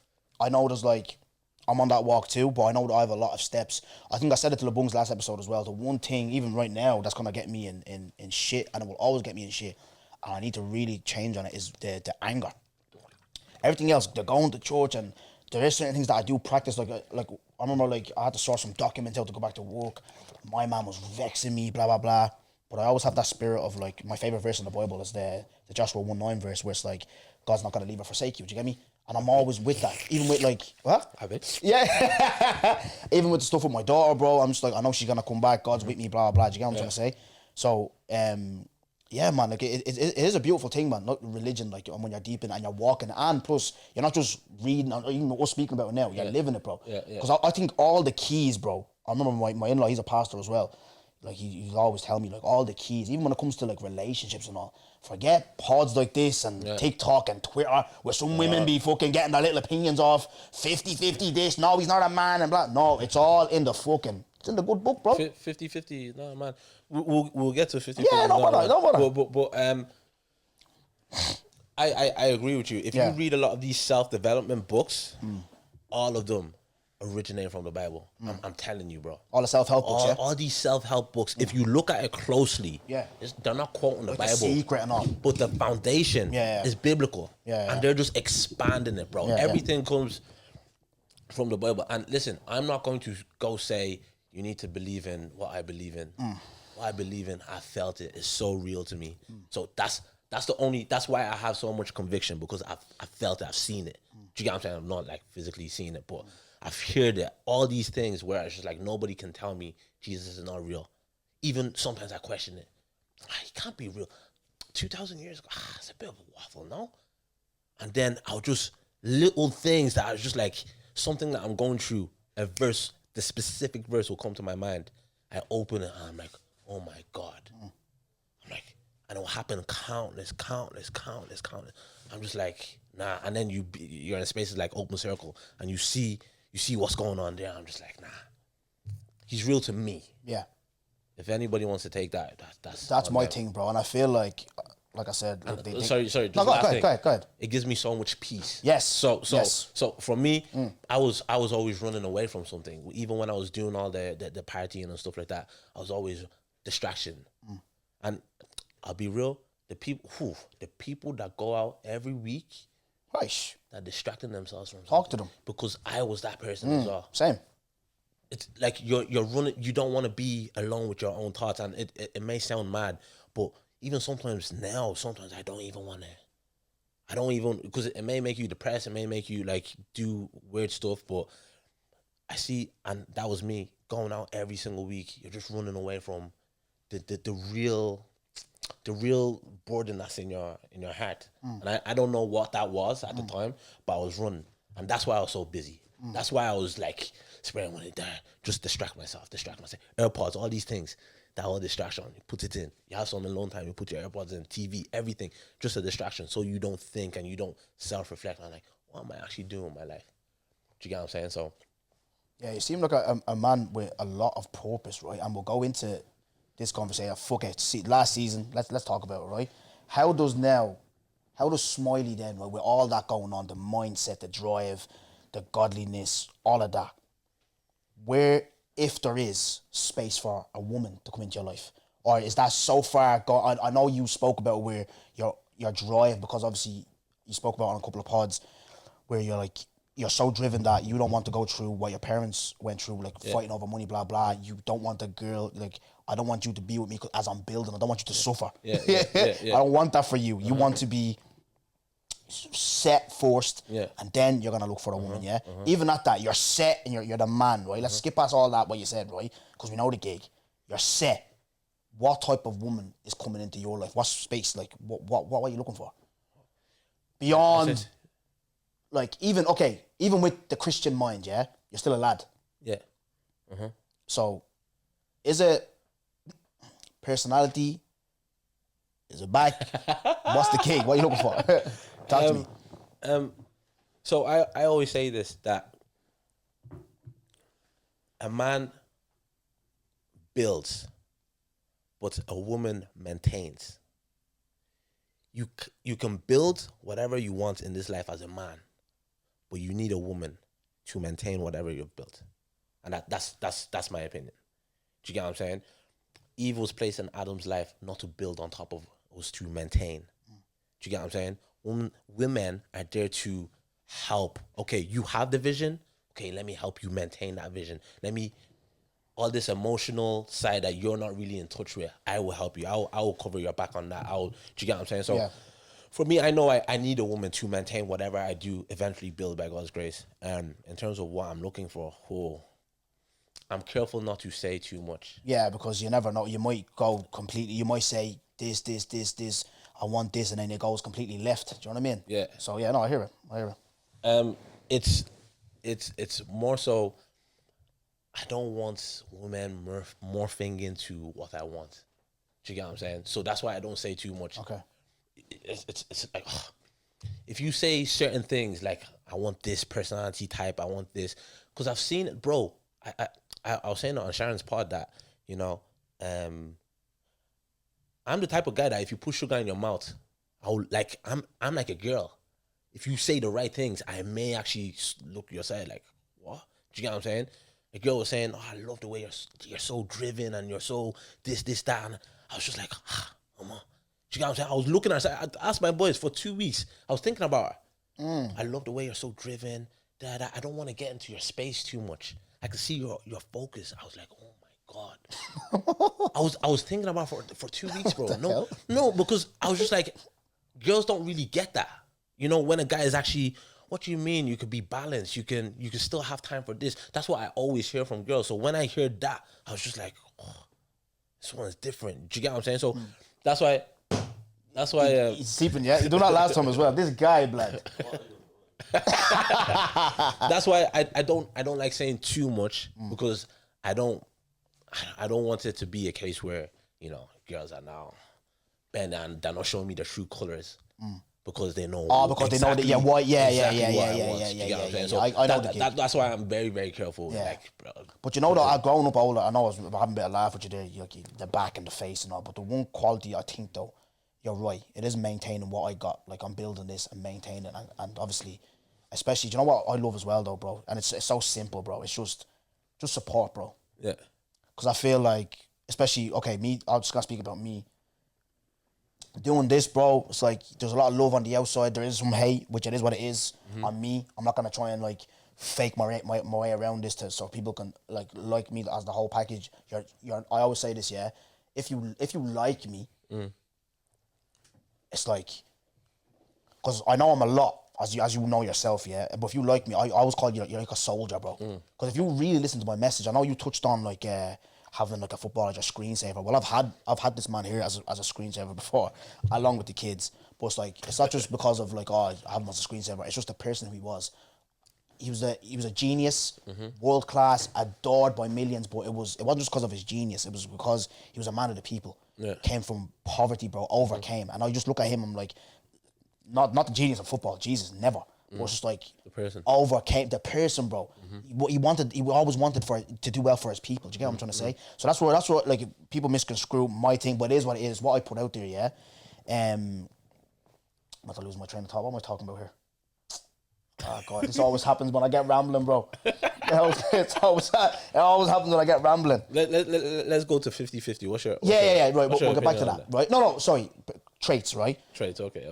I know there's like, I'm on that walk too, but I know that I have a lot of steps. I think I said it to the Bungs last episode as well. The one thing, even right now, that's gonna get me in shit, and it will always get me in shit, and I need to really change on it, is the anger. Everything else, they're going to church, and there is certain things that I do practice. Like I remember, like I had to sort some documents out to go back to work. My mom was vexing me, blah blah blah. But I always have that spirit of, like, my favorite verse in the Bible is the Joshua 1:9 verse, where it's like, God's not gonna leave or forsake you. Do you get me? And I'm always with that, even with like what? I bet. Yeah, even with the stuff with my daughter, bro. I'm just like, I know she's gonna come back. God's with me, blah blah. Do you get what I'm trying to say? So, yeah, man. Like it is a beautiful thing, man. Not religion, like when you're deep in it and you're walking, and plus you're not just reading or even us speaking about it now. You're living it, bro. Yeah. Because I think all the keys, bro. I remember my in-law. He's a pastor as well. Like he's always telling me, like, all the keys, even when it comes to like relationships and all. Forget pods like this and TikTok and Twitter, where some women be fucking getting their little opinions off 50-50 this. No, he's not a man and blah. No, it's all in the fucking. It's in the good book, bro. 50-50. No, man. We'll get to 50-50. Yeah, no bother. But I agree with you. If you read a lot of these self-development books, all of them originate from the Bible. I'm telling you, bro. All the self-help books, all these self-help books, if you look at it closely, they're not quoting the like Bible. The secret and all. But the foundation is biblical. And they're just expanding it, bro. Everything comes from the Bible. And listen, I'm not going to go say, you need to believe in what I believe in. What I believe in, I felt it. It's so real to me. So that's why I have so much conviction, because I felt it, I've seen it. Do you get what I'm saying? I'm not like physically seeing it, but I've heard it. All these things where it's just like, nobody can tell me Jesus is not real. Even sometimes I question it. It can't be real. 2,000 years ago, it's a bit of a waffle, no? And then I'll just, little things that are just like, something that I'm going through, a verse, the specific verse will come to my mind. I open it and I'm like, oh my God. I'm like, and it will happen countless. I'm just like, nah. And then you're in spaces like open circle, and you see what's going on there. I'm just like, nah. He's real to me. Yeah. If anybody wants to take that's my thing, bro. And I feel like I said, sorry. No, go ahead. It gives me so much peace. Yes. So for me, I was always running away from something. Even when I was doing all the partying and stuff like that, I was always distraction. And I'll be real, the people that go out every week, that distracting themselves from talk to them, because I was that person as well. Same. It's like you're running. You don't want to be alone with your own thoughts, and it may sound mad, but even sometimes I don't even want to. I don't even, because it may make you depressed. It may make you like do weird stuff, but I see, and that was me going out every single week. You're just running away from the real burden that's in your heart. And I don't know what that was at the time, but I was running, and that's why I was so busy. That's why I was like spraying when it there, just distract myself. AirPods, all these things, that whole distraction. You put it in. You have some alone time. You put your AirPods in, TV, everything, just a distraction, so you don't think and you don't self-reflect on like, what am I actually doing with my life? Do you get what I'm saying? So, yeah, you seem like a man with a lot of purpose, right? And we'll go into this conversation. Fuck it. See, last season, let's talk about it, right? How does Smiley then, right, with all that going on, the mindset, the drive, the godliness, all of that, where, if there is space for a woman to come into your life, or is that so far gone? I know you spoke about where your drive, because obviously you spoke about on a couple of pods, where you're like, you're so driven that you don't want to go through what your parents went through, like fighting over money, blah, blah. You don't want a girl, like, I don't want you to be with me as I'm building. I don't want you to suffer. I don't want that for you. You want to be set first, and then you're going to look for a woman, Even at that, you're set and you're the man, right? Let's skip past all that, what you said, right? Because we know the gig. You're set. What type of woman is coming into your life? What space, like, what are you looking for? Beyond... Like, even with the Christian mind, you're still a lad. Yeah. So, is it personality, Is it back? What's the cake? What are you looking for? Talk to me. So I always say this, that a man builds, but a woman maintains. You can build whatever you want in this life as a man, but you need a woman to maintain whatever you've built, and that's my opinion. Do you get what I'm saying? Eve was placed in Adam's life not to build on top of, it was to maintain. Do you get what I'm saying? Women are there to help. Okay, you have the vision. Okay, let me help you maintain that vision. All this emotional side that you're not really in touch with, I will help you. I will cover your back on that. Do you get what I'm saying? So for me, I know I need a woman to maintain whatever I do, eventually build by God's grace. In terms of what I'm looking for, I'm careful not to say too much. Yeah, because you never know. You might go completely, you might say this, I want this, and then it goes completely left. Do you know what I mean? Yeah. So yeah, no, I hear it. It's more so, I don't want women morphing into what I want. Do you get what I'm saying? So that's why I don't say too much. Okay. It's like, if you say certain things like, I want this personality type, I want this, because I've seen it, bro. I was saying it on Sharon's pod that, I'm the type of guy that if you put sugar in your mouth, I'm like a girl. If you say the right things, I may actually look your side like, what? Do you get what I'm saying? A girl was saying, oh, I love the way you're so driven and you're so this, that. And I was just like, mama. Do you get what I'm saying? I was looking at her. I asked my boys for 2 weeks. I was thinking about her. I love the way you're so driven. That I don't want to get into your space too much. I could see your focus. I was like, oh my God. I was thinking about her for 2 weeks, bro. No, because I was just like, girls don't really get that. When a guy is actually, what do you mean? You could be balanced. You can still have time for this. That's what I always hear from girls. So when I heard that, I was just like, oh, this one is different. Do you get what I'm saying? So that's why. He's sleeping, yeah? You do that last time as well. This guy, blood. That's why I don't like saying too much, because I don't want it to be a case where, girls are now bent and they're not showing me the true colors. Because they know. Oh, because exactly, they know that. Yeah, what? Yeah. I know that's why I'm very, very careful. Yeah. Like, bro, but though, I've grown up older. I know I was having a bit of laugh with you there, the back and the face and all. But the one quality I think, though, you're right. It is maintaining what I got. Like, I'm building this and maintaining, and obviously, especially, do you know what I love as well, though, bro? And it's so simple, bro. It's just support, bro. Yeah. Because I feel like, especially, okay, me. I'm just gonna speak about me. Doing this, bro, it's like there's a lot of love on the outside. There is some hate, which it is what it is. On me, I'm not gonna try and like fake my way around this so people can like me as the whole package. You're. I always say this, yeah. If you like me, it's like, because I know I'm a lot, as you know yourself, yeah. But if you like me, I always call you you're like a soldier, bro. Because if you really listen to my message, I know you touched on like. Having like a football as a screensaver. Well, I've had this man here as a screensaver before, along with the kids. But it's like, it's not just because of like, I have him as a screensaver. It's just the person who he was. He was a genius, world class, adored by millions. But it wasn't just because of his genius. It was because he was a man of the people. Yeah. Came from poverty, bro. Overcame. And I just look at him. I'm like, not the genius of football. Jesus, never. It was just like the person overcame the person, bro. He always wanted to do well for his people. Do you get what I'm trying to say? So that's what like people misconstrue my thing, but it is what it is. What I put out there, yeah. I'm about to lose my train of thought. What am I talking about here? Oh God, this always happens when I get rambling, bro. It always happens when I get rambling. Let's go to 50-50. What's your right? We'll get back to that, right? No, sorry, traits, right? Traits, okay.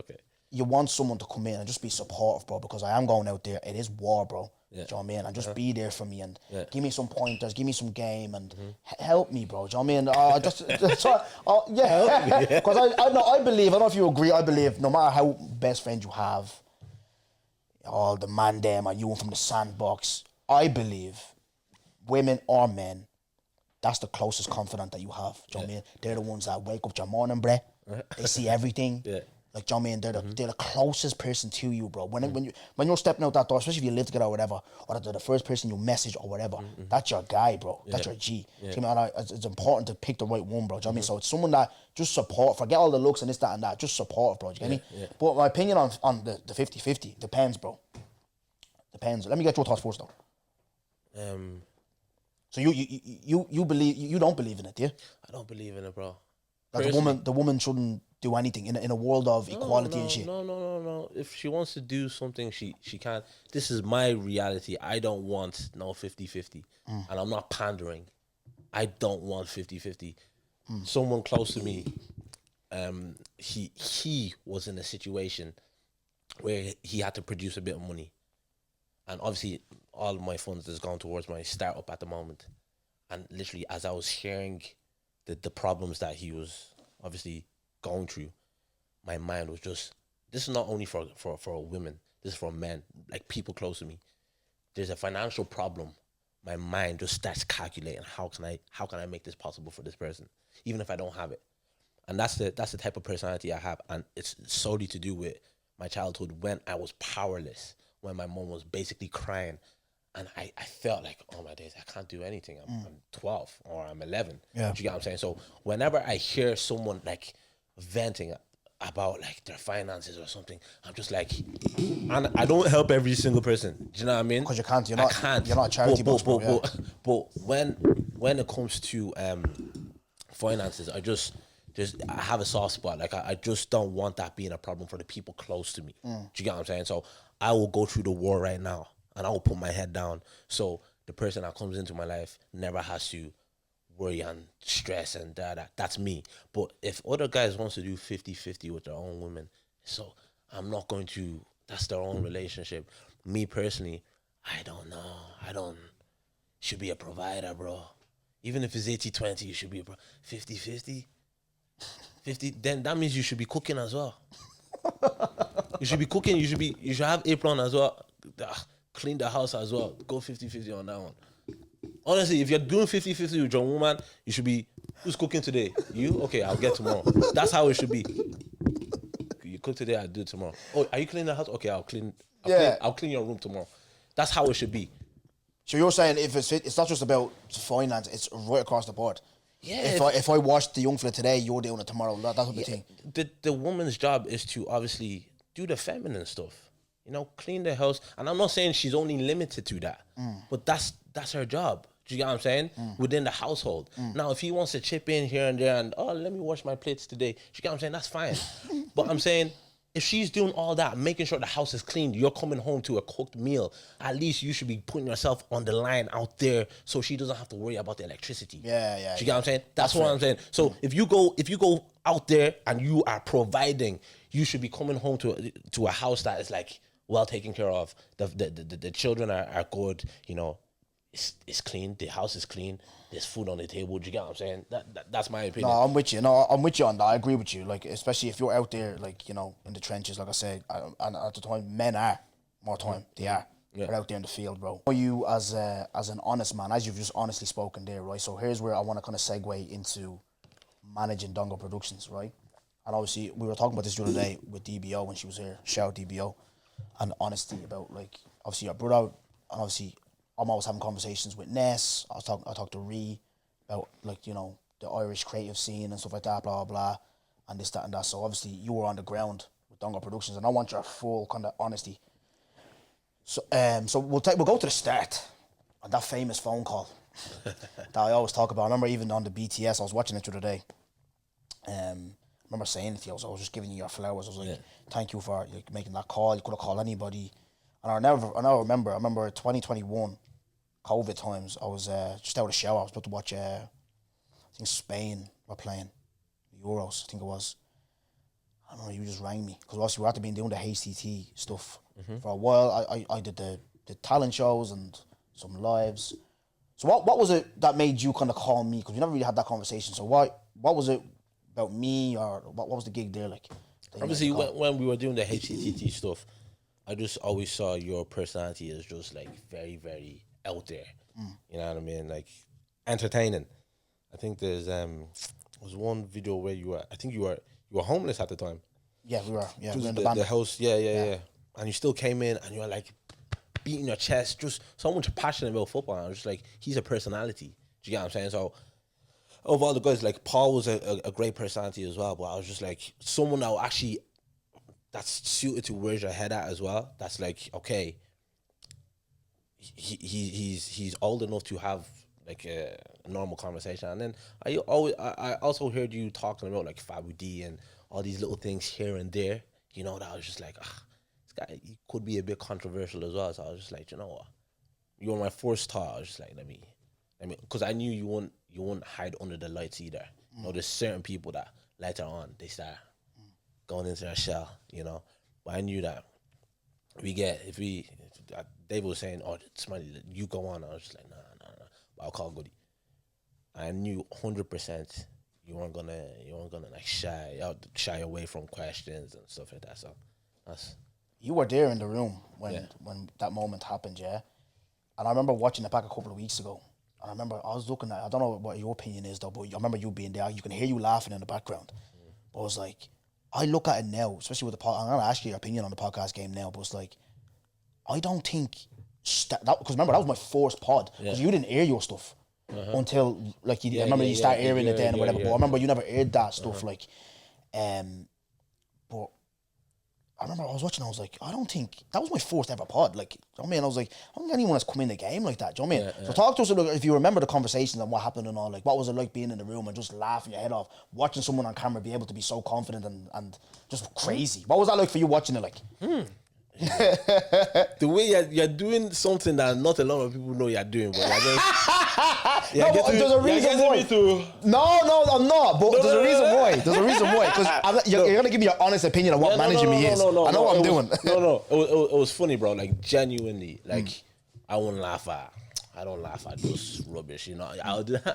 You want someone to come in and just be supportive, bro, because I am going out there. It is war, bro. Yeah. Do you know what I mean? And just be there for me and give me some pointers, give me some game, and help me, bro. Do you know what I mean? Yeah. Because I believe, I don't know if you agree, I believe no matter how best friends you have, all the man them and you from the sandbox, I believe women or men, that's the closest confidant that you have. Do you know what I mean? They're the ones that wake up your morning, bruh. They see everything. Yeah. Like, do you know what I mean? They're the closest person to you, bro. When you're stepping out that door, especially if you live together or whatever, or they're the first person you message or whatever, that's your guy, bro. That's your G. Yeah. Do you know what I mean? It's important to pick the right one, bro. Do you know what I mean? So it's someone that just support, forget all the looks and this, that, and that. Just support, bro. Do you get me? Yeah. But my opinion on the 50-50 depends, bro. Depends. Let me get your thoughts first, though. So you believe you don't believe in it, do you? I don't believe in it, bro. Like the woman shouldn't do anything in a world of equality and shit. No. If she wants to do something, she can. This is my reality. I don't want no 50-50. And I'm not pandering. I don't want 50-50. Someone close to me, he was in a situation where he had to produce a bit of money. And obviously, all of my funds has gone towards my startup at the moment. And literally, as I was sharing the problems that he was obviously going through, my mind was just, this is not only for women, this is for men, like people close to me. There's a financial problem. My mind just starts calculating how can I make this possible for this person, even if I don't have it. And that's the type of personality I have. And it's solely to do with my childhood when I was powerless, when my mom was basically crying. And I felt like, oh my days, I can't do anything. I'm 12 or I'm 11. Yeah. Do you get what I'm saying? So whenever I hear someone like venting about like their finances or something, I'm just like, and I don't help every single person. Do you know what I mean? Because you can't. You're not a charity boss, bro. But when it comes to finances, I have a soft spot. Like I just don't want that being a problem for the people close to me. Do you get what I'm saying? So I will go through the war right now. And I will put my head down so the person that comes into my life never has to worry and stress and that. That's me. But if other guys wants to do 50-50 with their own women, so I'm not going to, that's their own relationship. Me personally, I don't know. Should be a provider, bro. Even if it's 80-20, you should be a 50-50. 50, then that means you should be cooking as well. You should be cooking, you should have apron as well. Clean the house as well. Go 50-50 on that one. Honestly, if you're doing 50-50 with your woman, you should be, who's cooking today? You? Okay, I'll get tomorrow. That's how it should be. You cook today, I'll do it tomorrow. Oh, are you cleaning the house? Okay, I'll clean your room tomorrow. That's how it should be. So you're saying if it's not just about finance, it's right across the board. Yeah. If I watched the young fella today, you're doing it tomorrow. That's what the thing. The woman's job is to obviously do the feminine stuff. You know, clean the house. And I'm not saying she's only limited to that. But that's her job. Do you get what I'm saying? Within the household. Now, if he wants to chip in here and there and, let me wash my plates today. Do you get what I'm saying? That's fine. But I'm saying, if she's doing all that, making sure the house is clean, you're coming home to a cooked meal, at least you should be putting yourself on the line out there so she doesn't have to worry about the electricity. Yeah. Do you get what I'm saying? That's what I'm saying. So if you go out there and you are providing, you should be coming home to a house that is like well taken care of. The children are good, you know, it's clean, the house is clean, there's food on the table. Do you get what I'm saying? That's my opinion. No, I'm with you. No, I'm with you on that. I agree with you. Like, especially if you're out there, like, you know, in the trenches, like I said, and at the time, men are more time. They are. Yeah. They're out there in the field, bro. You as an honest man, as you've just honestly spoken there, right? So here's where I want to kind of segue into managing Dongo Productions, right? And obviously, we were talking about this the other day with DBO when she was here. Shout out DBO. And honesty about, like, obviously your brother, and obviously I'm always having conversations with Ness. I talk to Ree about, like, you know, the Irish creative scene and stuff like that, blah, blah, blah, and this, that, and that. So obviously you were on the ground with Dongo Productions, and I want your full kind of honesty. So we'll go to the start on that famous phone call that I always talk about. I remember even on the BTS, I was watching it the other day. I remember saying to you, I was just giving you your flowers. I was like, thank you for like making that call. You could have called anybody. And I remember 2021, COVID times, I was just out of the shower. I was about to watch, I think Spain were playing, the Euros, I think it was. I remember you just rang me. Because obviously we had to be doing the HTT stuff for a while. I did the talent shows and some lives. So what was it that made you kind of call me? Because we never really had that conversation. So what was it about me, or what was the gig there like? Obviously, when we were doing the HTT stuff, I just always saw your personality as just like very, very out there. You know what I mean? Like entertaining. I think there's was one video where you were homeless at the time. Yeah, we were. Yeah, we were in the The band. host, yeah. And you still came in and you were like beating your chest, just so much passionate about football. And I was just like, he's a personality. Do you get what I'm saying? So, of all the guys, like Paul was a great personality as well. But I was just like someone that actually that's suited to where your head at as well. That's like, okay, he's old enough to have like a normal conversation. And then I also heard you talking about like Fabu D and all these little things here and there. You know, that I was just like, this guy, he could be a bit controversial as well. So I was just like, you know what? You were my first thought. I was just like, let me, because I knew you won't hide under the lights either. You know, there's certain people that later on they start going into their shell. You know, but I knew that David was saying, "Oh, Smiley, you go on." I was just like, "Nah." But I'll call Goody. I knew 100% you weren't gonna like shy away from questions and stuff like that. So that's. You were there in the room when that moment happened, yeah. And I remember watching it back a couple of weeks ago. And I remember I was looking at. I don't know what your opinion is though, but I remember you being there. You can hear you laughing in the background. But I was like, I look at it now, especially with the podcast. I'm gonna ask you your opinion on the podcast game now, but it's like, I don't think because remember that was my first pod because you didn't air your stuff until like I remember you start airing it then or whatever. But I remember you never aired that stuff like, but I remember I was watching. I was like, I don't think that was my first ever pod. Like, you know what I mean, I was like, I don't think anyone has come in the game like that. Do you know what I mean? So talk to us if you remember the conversations and what happened and all. Like, what was it like being in the room and just laughing your head off, watching someone on camera be able to be so confident and just crazy? What was that like for you watching it? Like. The way you're doing something that not a lot of people know you're doing, but you're just there's a reason why. No, I'm not. But there's a reason why. There's a reason why. Because you're gonna give me your honest opinion of what managing me is. I know what I'm doing. It was funny, bro. Like genuinely, like I don't laugh at just rubbish. You know, I'll do. Do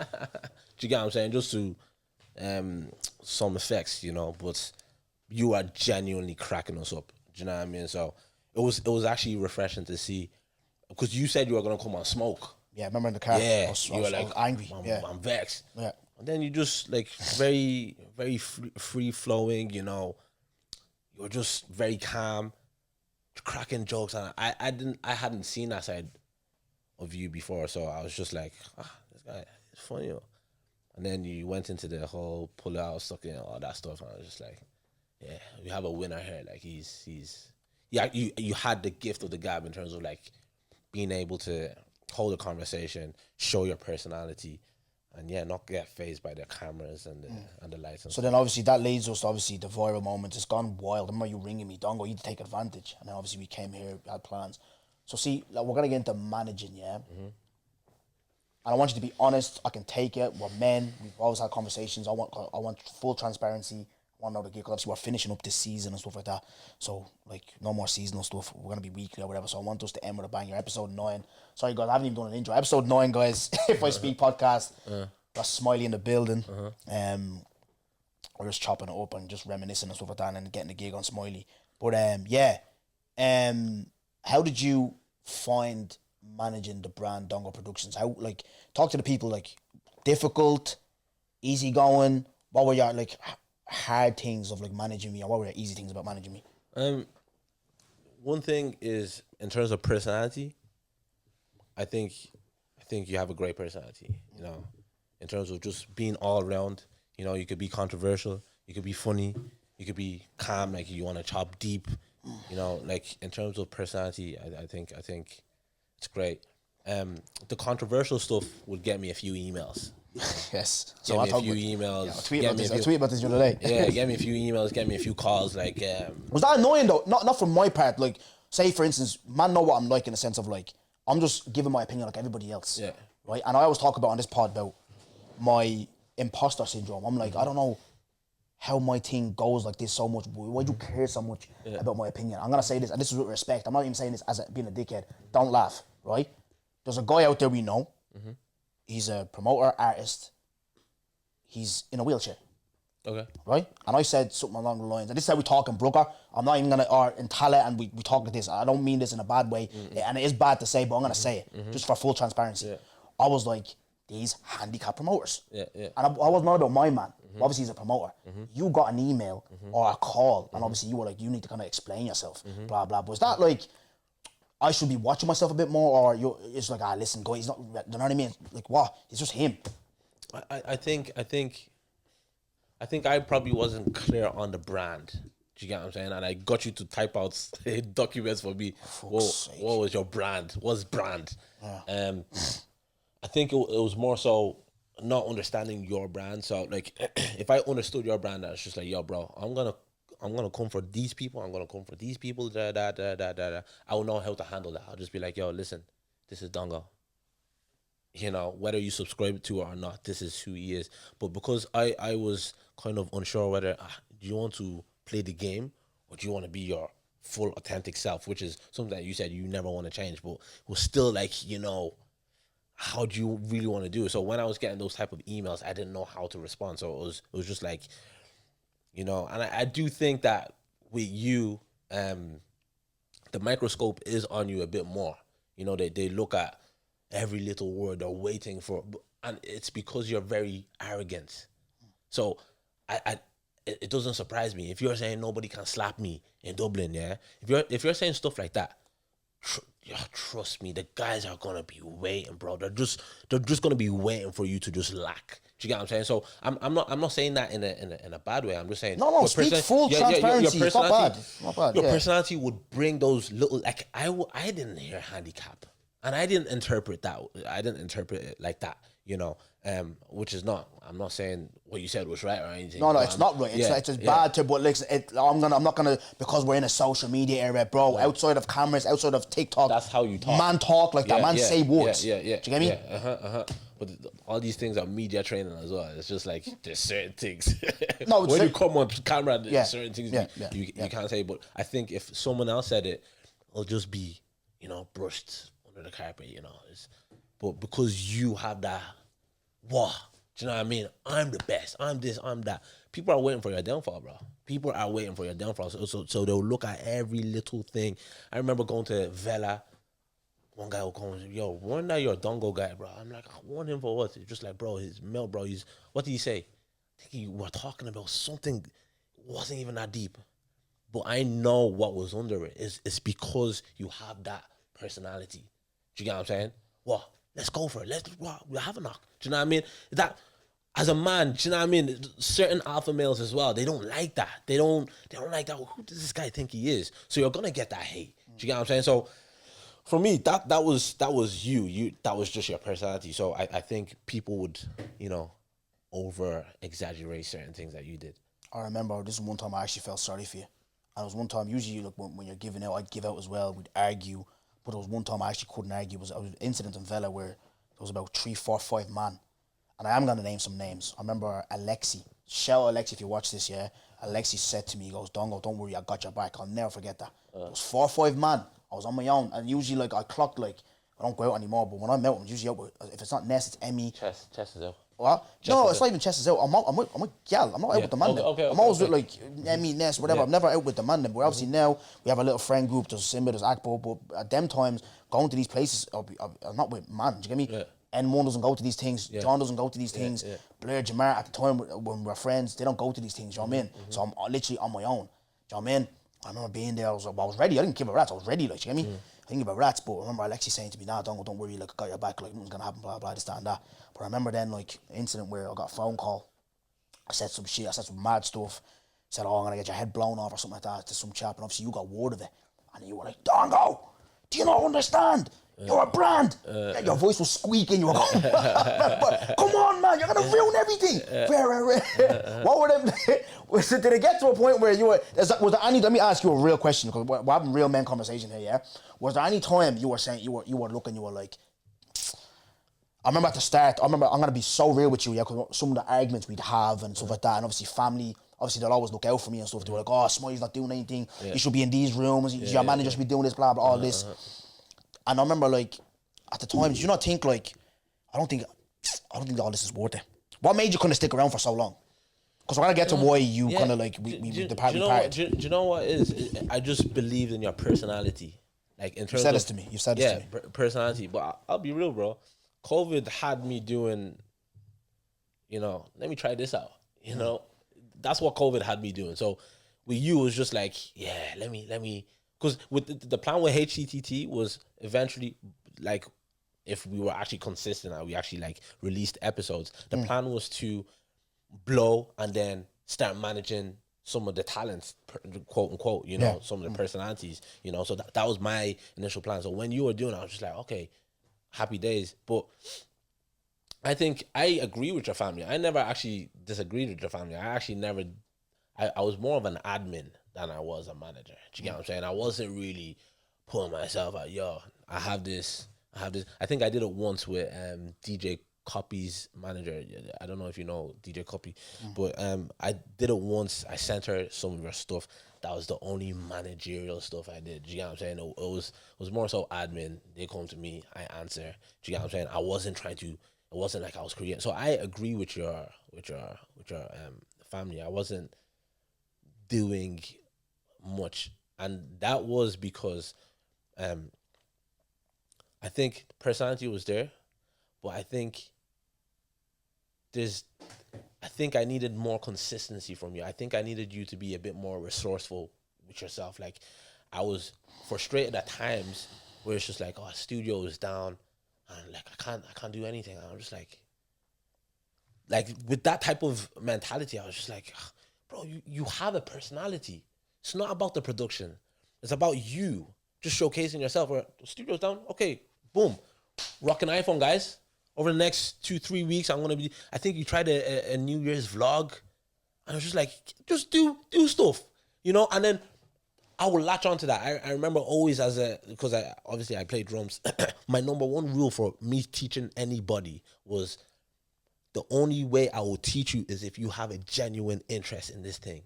you get what I'm saying? Just to some effects, you know. But you are genuinely cracking us up. Do you know what I mean? So. It was actually refreshing to see, because you said you were gonna come on Smoke. Yeah, I remember in the car. Yeah, you were like angry. I'm vexed. Yeah, and then you just like very free flowing. You know, you were just very calm, cracking jokes, and I hadn't seen that side of you before, so I was just like, this guy is funny. And then you went into the whole pull out, suck in, all that stuff, and I was just like, yeah, we have a winner here. Like he's. Yeah, you had the gift of the gab in terms of like being able to hold a conversation, show your personality, and not get fazed by the cameras and the lights. And so then obviously that leads us to obviously the viral moment. It's gone wild. I remember you ringing me, Dongo, you to take advantage. And then obviously we came here, had plans. So see, like, we're gonna get into managing, yeah. And I want you to be honest. I can take it. We're men. We've always had conversations. I want full transparency. Want to know the gig. Obviously, we're finishing up this season and stuff like that. So, like, no more seasonal stuff. We're going to be weekly or whatever. So, I want us to end with a banger. Episode 9. Sorry, guys, I haven't even done an intro. Episode 9, guys. If I Speak podcast. Got Smiley in the building. We're just chopping it up and just reminiscing and stuff like that and then getting the gig on Smiley. But, how did you find managing the brand Dongo Productions? How, like, talk to the people, like, difficult, easygoing? What were your, like, hard things of like managing me, or what were the easy things about managing me? One thing is in terms of personality, I think you have a great personality, you know, in terms of just being all around. You know, you could be controversial, you could be funny, you could be calm, like you want to chop deep, you know, like in terms of personality, I think it's great. The controversial stuff would get me a few emails. Yes. So get me a few emails. Yeah, I tweet about this the other day. Yeah, get me a few emails, get me a few calls. Like, was that annoying though? Not from my part. Like, say for instance, man, know what I'm like in the sense of like, I'm just giving my opinion like everybody else. Yeah. Right. And I always talk about on this pod about my imposter syndrome. I'm like, I don't know how my thing goes like this so much. Why do you care so much about my opinion? I'm gonna say this, and this is with respect. I'm not even saying this as being a dickhead. Don't laugh. Right. There's a guy out there we know. He's a promoter, artist. He's in a wheelchair. Okay. Right? And I said something along the lines, and this is how we talk in Brooker. I'm not even going to, or in Tala, and we talk like this. I don't mean this in a bad way. And it is bad to say, but I'm going to say it, just for full transparency. I was like, these handicap promoters. Yeah. And I was not about my man. Obviously, he's a promoter. You got an email or a call, and obviously you were like, you need to kind of explain yourself, blah blah. But was that like, I should be watching myself a bit more, or it's like, listen, go. He's not. You know what I mean? Like what? It's just him. I think I probably wasn't clear on the brand. Do you get what I'm saying? And I got you to type out documents for me. What was your brand? What's brand? Yeah. I think it was more so not understanding your brand. So like, if I understood your brand, I was just like, yo, bro, I'm gonna come for these people. I'm gonna come for these people. I will know how to handle that. I'll just be like, yo, listen, this is Dongo. You know, whether you subscribe to it or not, this is who he is. But because I was kind of unsure whether do you want to play the game or do you want to be your full authentic self, which is something that you said you never want to change, but it was still like, you know, how do you really want to do it? So when I was getting those type of emails, I didn't know how to respond. So it was just like, you know, and I do think that with you, the microscope is on you a bit more. You know, they look at every little word they're waiting for, and it's because you're very arrogant. So it doesn't surprise me if you're saying nobody can slap me in Dublin. Yeah, if you're saying stuff like that, trust me, the guys are gonna be waiting, bro. They're just gonna be waiting for you to just lack. Do you get what I'm saying? So I'm not saying that in a bad way. I'm just saying no. Speak full transparency. It's not bad. Not bad. Your personality would bring those little, like I didn't hear handicap. And I didn't interpret that. I didn't interpret it like that, you know. Which is not. I'm not saying what you said was right or anything. No, it's not right. It's just bad to. But listen, I'm not gonna, because we're in a social media era, bro. Yeah. Outside of cameras, outside of TikTok, that's how you talk. Man talk like that. Man say words. Yeah. Do you get me? But all these things are media training as well. It's just like there's certain things. No, when you come on camera, there's certain things you can't say. But I think if someone else said it, it'll just be, you know, brushed the carpet, you know. But because you have that, do you know what I mean? I'm the best. I'm this. I'm that. People are waiting for your downfall, bro. People are waiting for your downfall. So they'll look at every little thing. I remember going to Vela. One guy will come and say, yo, warn that you're a Dongo guy, bro. I'm like, I warn him for what? He's just like, bro, his male, bro. What did he say? I think you were talking about something wasn't even that deep. But I know what was under it. It's because you have that personality. Do you get what I'm saying? What? Let's go for it. We'll have a knock. Do you know what I mean? That, as a man, do you know what I mean? Certain alpha males as well, they don't like that. They don't like that. Who does this guy think he is? So you're gonna get that hate. Do you get what I'm saying? So for me, that was you. That was just your personality. So I think people would, you know, over exaggerate certain things that you did. I remember this one time I actually felt sorry for you. And it was one time, usually look, when you're giving out, I'd give out as well. We'd argue. But there was one time I actually couldn't argue. It was an incident in Vela where there was about 3, 4, 5 man. And I am going to name some names. I remember Alexi. Shout out Alexi if you watch this, yeah. Alexi said to me, he goes, Dongo, don't worry, I got your back. I'll never forget that. It was 4 or 5 man. I was on my own. And usually, like, I clocked, like, I don't go out anymore. But when I'm out, I'm usually out with, if it's not Ness, it's Emmy. Chest is out. What? No, it's not even chest is out. I'm with gal. I'm not out with the man. I'm always with, like, Emmy, Ness, whatever. Yeah. I'm never out with the man. But obviously now we have a little friend group. There's Simba, there's Akbo. But at them times, going to these places, I'm not with man. Do you get me? Yeah. N1 doesn't go to these things. Yeah. John doesn't go to these things. Yeah. Blair, Jamar, at the time when we were friends, they don't go to these things. You know what I mean? So I'm literally on my own. Do you know what I mean? I remember being there. I was ready. I didn't give a rat's. I was ready. Like, you get me? I didn't give a rat's. But I remember Alexi saying to me, "Nah, don't worry. Like, I got your back. Like, nothing's gonna happen. Blah blah. This, that, and that." But I remember then, like, an incident where I got a phone call. I said some shit. I said some mad stuff. Said, "Oh, I'm gonna get your head blown off or something like that." To some chap, and obviously you got word of it, and you were like, "Dongo, do you not understand? You're a brand." Your voice was squeaking. You were going, "Come on, man, you're gonna ruin everything." What were them? Did it get to a point where you were? Was there any? Let me ask you a real question, because we're having real men conversation here. Yeah. Was there any time you were saying you were looking, you were like? I remember at the start. I'm gonna be so real with you, yeah, because some of the arguments we'd have and stuff like that, and obviously family. Obviously, they'll always look out for me and stuff. They were like, "Oh, Smiley's not doing anything. He should be in these rooms. Your manager should be doing this, blah blah, all this." And I remember, like, at the time, did you not think, like, I don't think all this is worth it? What made you kind of stick around for so long? Because we're gonna get to why you kind of like we departed. Do you know what is? I just believed in your personality, like in terms. You said this to me. You said this to me. Personality. But I'll be real, bro. COVID had me doing. You know, let me try this out. You know, that's what COVID had me doing. So with you, it was just like, yeah, let me, because with the plan with HTTT was eventually like, if we were actually consistent and we actually like released episodes, the plan was to blow and then start managing some of the talents, quote unquote, you know, some of the personalities, you know. So that was my initial plan. So when you were doing it, I was just like, okay, happy days. But I think I agree with your family. I never actually disagreed with your family. I actually never, I was more of an admin than I was a manager. Do you get what I'm saying? I wasn't really pulling myself out, yo, I have this. I think I did it once with DJ Copy's manager. I don't know if you know DJ Copy, but I did it once. I sent her some of her stuff. That was the only managerial stuff I did. Do you get what I'm saying? It was more so admin. They come to me, I answer. Do you get what I'm saying? I wasn't trying to. It wasn't like I was creating. So I agree with your family. I wasn't doing much, and that was because I think personality was there, but I think I needed more consistency from you. I think I needed you to be a bit more resourceful with yourself. Like, I was frustrated at times where it's just like, oh, studio is down, and like I can't do anything. And I'm just like with that type of mentality, I was just like, bro, you have a personality. It's not about the production. It's about you just showcasing yourself. Where the studio's down, okay, boom, rock an iPhone, guys. Over the next 2-3 weeks, I'm gonna be. I think you tried a New Year's vlog, and I was just like, just do stuff, you know. And then I would latch onto that. I remember always because I played drums. My number one rule for me teaching anybody was the only way I will teach you is if you have a genuine interest in this thing.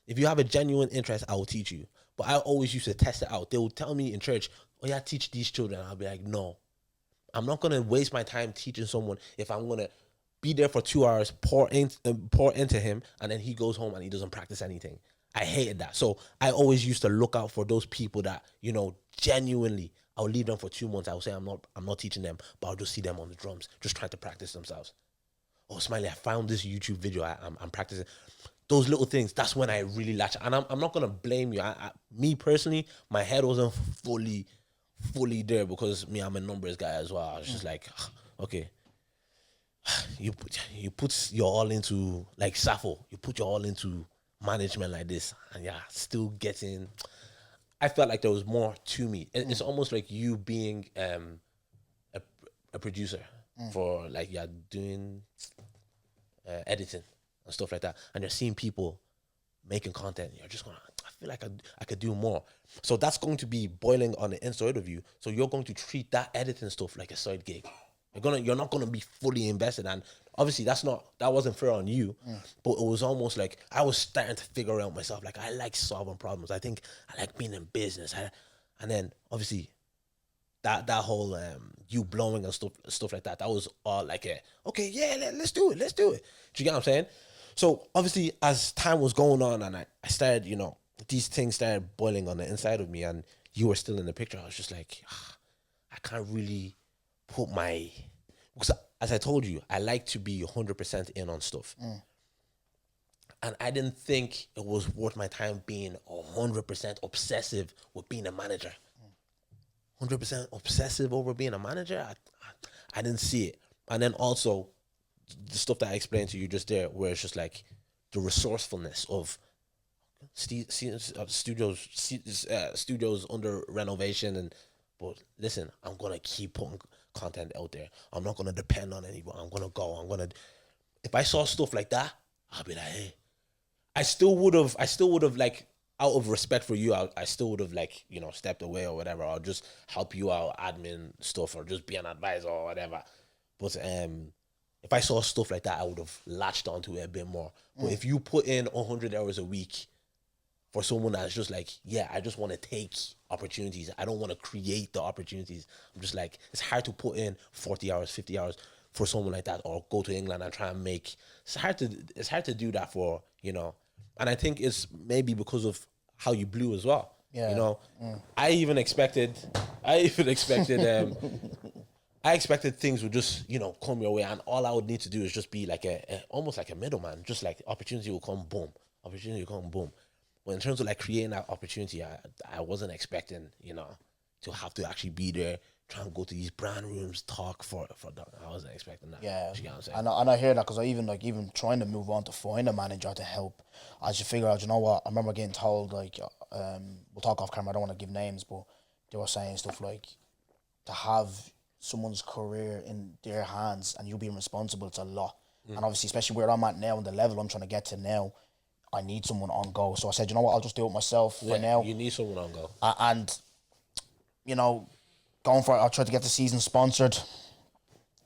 If you have a genuine interest, I will teach you. But I always used to test it out. They would tell me in church, oh yeah, teach these children. I'll be like, no. I'm not going to waste my time teaching someone if I'm going to be there for 2 hours, pour into him, and then he goes home and he doesn't practice anything. I hated that. So I always used to look out for those people that, you know, genuinely, I'll leave them for 2 months. I'll say I'm not teaching them, but I'll just see them on the drums, just trying to practice themselves. Oh, Smiley, I found this YouTube video. I'm practicing. Those little things, that's when I really latch. And I'm not going to blame you. Me personally, my head wasn't fully there because I'm a numbers guy as well. I was just like, okay, you put your all into, like Sappho, you put your all into management like this, and yeah, still getting. I felt like there was more to me. It's almost like you being a producer for like you're doing editing and stuff like that, and you're seeing people making content. You're just gonna. I feel like I could do more. So that's going to be boiling on the inside of you. So you're going to treat that editing stuff like a side gig. You're not gonna be fully invested, and obviously that wasn't fair on you. But it was almost like I was starting to figure out myself. Like, I like solving problems. I think I like being in business. And then obviously that whole you blowing and stuff like that. That was all like okay, yeah, let's do it. Do you get what I'm saying? So obviously as time was going on and I started, you know, these things started boiling on the inside of me, and you were still in the picture. I was just like, I can't really put because as I told you, I like to be 100% in on stuff. And I didn't think it was worth my time being 100% obsessive with being a manager. 100% obsessive over being a manager, I didn't see it. And then also the stuff that I explained to you just there, where it's just like the resourcefulness of studios under renovation. But listen, I'm gonna keep putting content out there. I'm not gonna depend on anyone. I'm gonna go. If I saw stuff like that, I'll be like, hey. I still would have like, out of respect for you, I still would have, like, you know, stepped away or whatever. I'll just help you out, admin stuff, or just be an advisor or whatever. But if I saw stuff like that, I would have latched onto it a bit more. But if you put in 100 hours a week for someone that's just like, yeah, I just want to take opportunities, I don't want to create the opportunities. I'm just like, it's hard to put in 40 hours, 50 hours for someone like that, or go to England and try and make. It's hard to do that for, you know. And I think it's maybe because of how you blew as well. Yeah. You know, I even expected I expected things would just, come your way, and all I would need to do is just be like almost like a middleman. Just like opportunity will come, boom. Opportunity will come, boom. But in terms of like creating that opportunity, I wasn't expecting, to have to actually be there, try and go to these brand rooms, talk for that. I wasn't expecting that. Yeah, You get what I'm saying? and I hear that because I even trying to move on to find a manager to help, I should figure out. You know what? I remember getting told like, we'll talk off camera. I don't want to give names, but they were saying stuff like, to have someone's career in their hands and you being responsible, it's a lot. And obviously, especially where I'm at now and the level I'm trying to get to now, I need someone on go. So I said, you know what? I'll just do it myself for now. You need someone on go. And going for it, I'll try to get the season sponsored.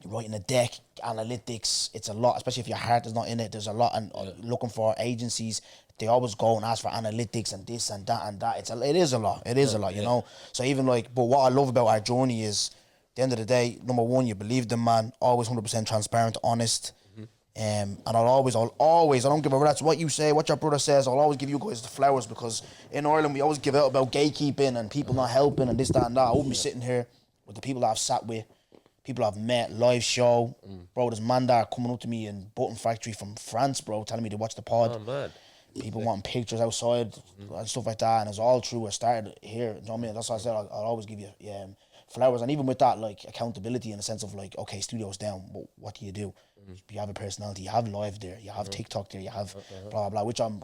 You're writing a deck, analytics, it's a lot, especially if your heart is not in it. There's a lot, and looking for agencies, they always go and ask for analytics and this and that and that. It is a lot. It is a lot, you know. So even but what I love about our journey is, at the end of the day, number one, you believe the man, always 100% transparent, honest. And I'll always, I don't give a rat's what you say, what your brother says, I'll always give you guys the flowers, because in Ireland we always give out about gatekeeping and people not helping and this, that and that. I wouldn't be sitting here with the people that I've sat with, people I've met, live show. Bro, there's man there coming up to me in Button Factory from France, bro, telling me to watch the pod. Oh, man. People wanting pictures outside and stuff like that, and it's all true. I started here, you know what I mean? That's why I said I'll always give you flowers. And even with that, like, accountability in the sense of like, okay, studio's down, but what do? You have a personality, you have live there, you have TikTok there, you have blah blah blah, which I'm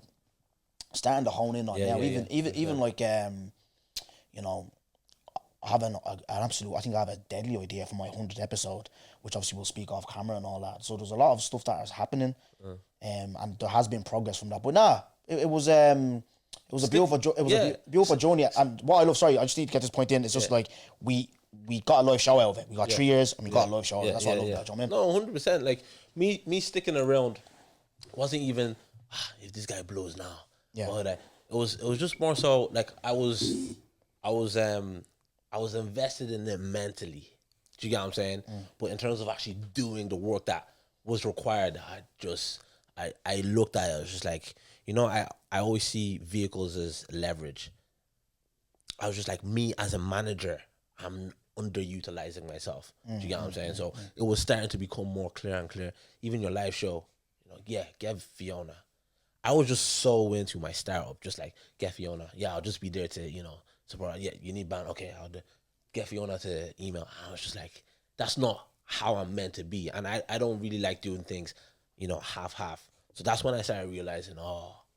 starting to hone in on now. Even like I have an absolute, I think I have a deadly idea for my 100th episode, which obviously we'll speak off camera and all that. So there's a lot of stuff that is happening, and there has been progress from that. But it was a beautiful a beautiful journey. And what I love, sorry, I just need to get this point in. It's just like we got a live show out of it. We got 3 years and we got a live show out of it. That's what I love about it. You know what I mean? No, 100%. Like me sticking around wasn't even if this guy blows now. Yeah. Or that. It was just more so like I was invested in it mentally. Do you get what I'm saying? But in terms of actually doing the work that was required, I looked at it. I was just like, I always see vehicles as leverage. I was just like, me as a manager, I'm underutilizing myself. Do you get what I'm saying? So it was starting to become more clear and clear. Even your live show, get Fiona. I was just so into my startup, just like, get Fiona. Yeah, I'll just be there to, support. Yeah, you need band. Okay, I'll get Fiona to email. I was just like, that's not how I'm meant to be. And I don't really like doing things, half-half. So that's when I started realizing,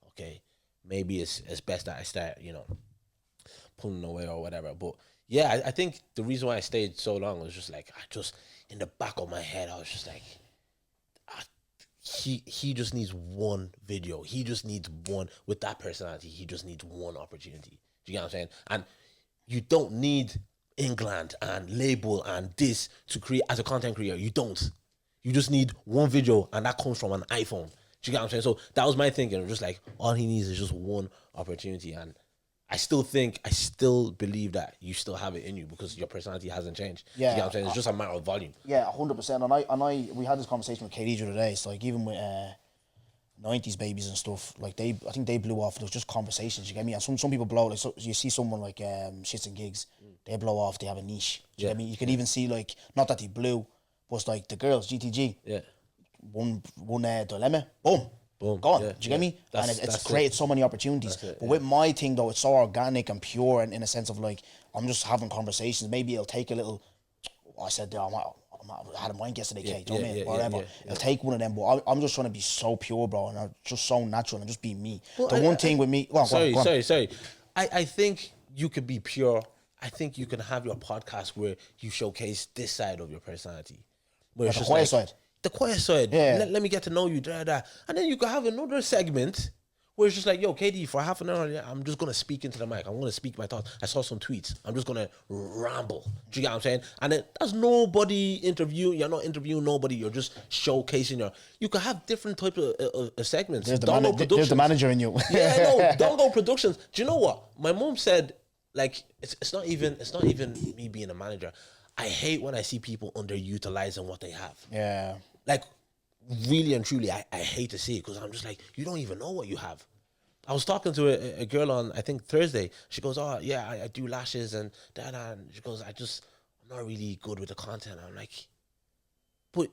okay, maybe it's best that I start, pulling away or whatever. But yeah, I think the reason why I stayed so long was just like, in the back of my head, I was just like, he just needs one video. He just needs one, with that personality, he just needs one opportunity. Do you get what I'm saying? And you don't need England and label and this to create as a content creator. You don't. You just need one video, and that comes from an iPhone. Do you get what I'm saying? So that was my thinking. It was just like, all he needs is just one opportunity. And I still believe that you still have it in you because your personality hasn't changed. Yeah, you know what I'm saying? It's just a matter of volume. Yeah, 100%. And we had this conversation with Katie the other day. So like, even with 90s babies and stuff, like I think they blew off. There was just conversations. You get me? And some people blow. Like, so you see someone like Shits and Gigs, they blow off. They have a niche. Do you get me? You can even see, like, not that they blew, but it's like the girls, GTG. Yeah. One dilemma. Boom. Go on. Do you get me? And it's created so many opportunities. But with my thing though, it's so organic and pure, and in a sense of like, I'm just having conversations. Maybe it'll take a little. I said there, I had a mind yesterday, Kate. Do you know what I mean? Whatever. It'll take one of them, but I'm just trying to be so pure, bro, and I'm just so natural and just be me. Well, the one thing with me. Go on. Sorry. I think you could be pure. I think you can have your podcast where you showcase this side of your personality. Where it's the just quiet side. The quiet side. Yeah. Let me get to know you. And then you could have another segment where it's just like, yo, KD, for half an hour, I'm just going to speak into the mic. I'm going to speak my thoughts. I saw some tweets. I'm just going to ramble. Do you get what I'm saying? And then there's nobody interviewing. You're not interviewing nobody. You're just showcasing you could have different types of segments. There's the manager in you. Dongo Productions. Do you know what? My mom said, like, it's not even me being a manager. I hate when I see people underutilizing what they have. Yeah. Like, really and truly, I hate to see it because I'm just like, you don't even know what you have. I was talking to a girl on, I think, Thursday. She goes, oh, yeah, I do lashes and that. And she goes, I'm I'm not really good with the content. I'm like, but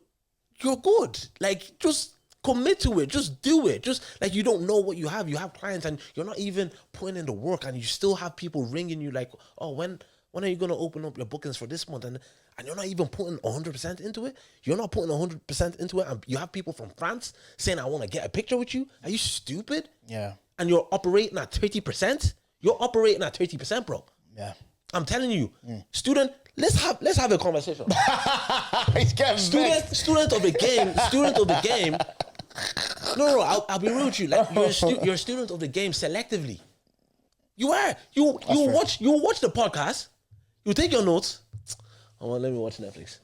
you're good. Like, just commit to it. Just do it. Just like, you don't know what you have. You have clients and you're not even putting in the work, and you still have people ringing you like, oh, when are you gonna open up your bookings for this month? And you're not even putting 100% into it. You're not putting 100% into it. And you have people from France saying, I want to get a picture with you. Are you stupid? Yeah. And you're operating at 30%. You're operating at 30%, bro. Yeah. I'm telling you, student. Let's have a conversation. Student of the game. No, I'll be real with you. Like, you're a student of the game selectively. You are. You watch the podcast. You take your notes. Oh, well, let me watch Netflix.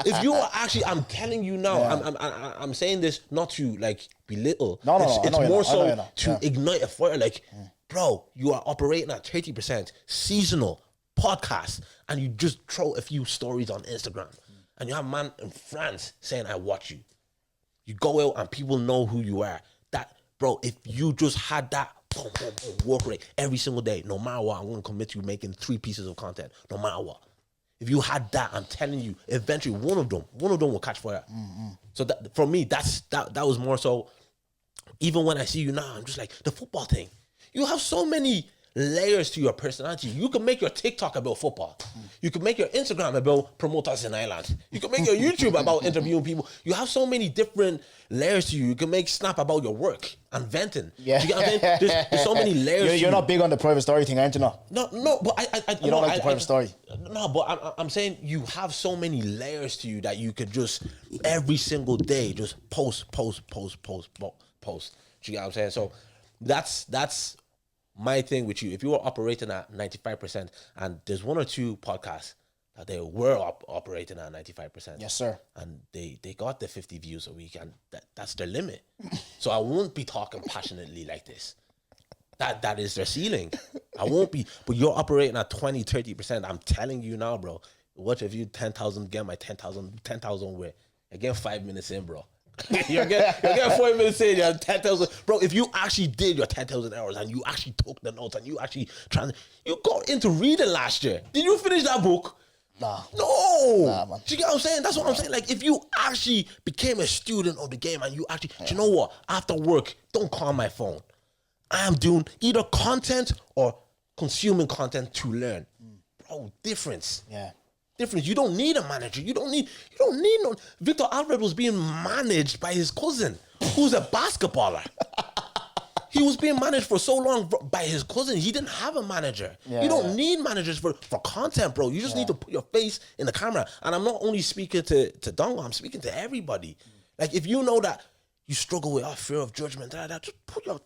If you are actually, I'm telling you now, I'm saying this not to like belittle. No, it's more so to ignite a fire. Like, bro, you are operating at 30% seasonal podcast, and you just throw a few stories on Instagram, and you have a man in France saying, I watch you. You go out and people know who you are. That, bro, if you just had that work rate every single day, no matter what, I'm going to commit to you making 3 pieces of content, no matter what. If you had that, I'm telling you, eventually one of them will catch fire. So that, for me, that was more so, even when I see you now, I'm just like, the football thing. You have so many layers to your personality. You can make your TikTok about football. You can make your Instagram about promoters in Ireland. You can make your YouTube about interviewing people. You have so many different layers to you. You can make Snap about your work and venting. Yeah. You get what I mean? There's so many layers. You're not big on the private story thing, aren't you? No, but I you don't like the private story. No, but I'm saying you have so many layers to you that you could just every single day just post. Do you get what I'm saying? So that's my thing with you. If you were operating at 95%, and there's 1 or 2 podcasts that they were operating at 95%. Yes, sir. And they got the 50 views a week, and that's their limit. So I won't be talking passionately like this. That is their ceiling. I won't be, but you're operating at 20, 30%. I'm telling you now, bro. What if you 10,000, get my 10,000 where? Again, 5 minutes in, bro. you're getting 4 minutes in, you're 10,000. Bro, if you actually did your 10,000 hours and you actually took the notes and you actually you got into reading last year. Did you finish that book? Nah. No. Nah, man. Do you get what I'm saying? That's what I'm saying. Like, if you actually became a student of the game and you actually, do you know what? After work, don't call my phone. I am doing either content or consuming content to learn. Bro, difference. Yeah. Difference. You don't need a manager. You don't need no. Victor Alfred was being managed by his cousin, who's a basketballer. He was being managed for so long by his cousin. He didn't have a manager. You don't need managers for content, bro. You just need to put your face in the camera. And I'm not only speaking to Dongo, I'm speaking to everybody. Like, if you know that you struggle with fear of judgment, just put your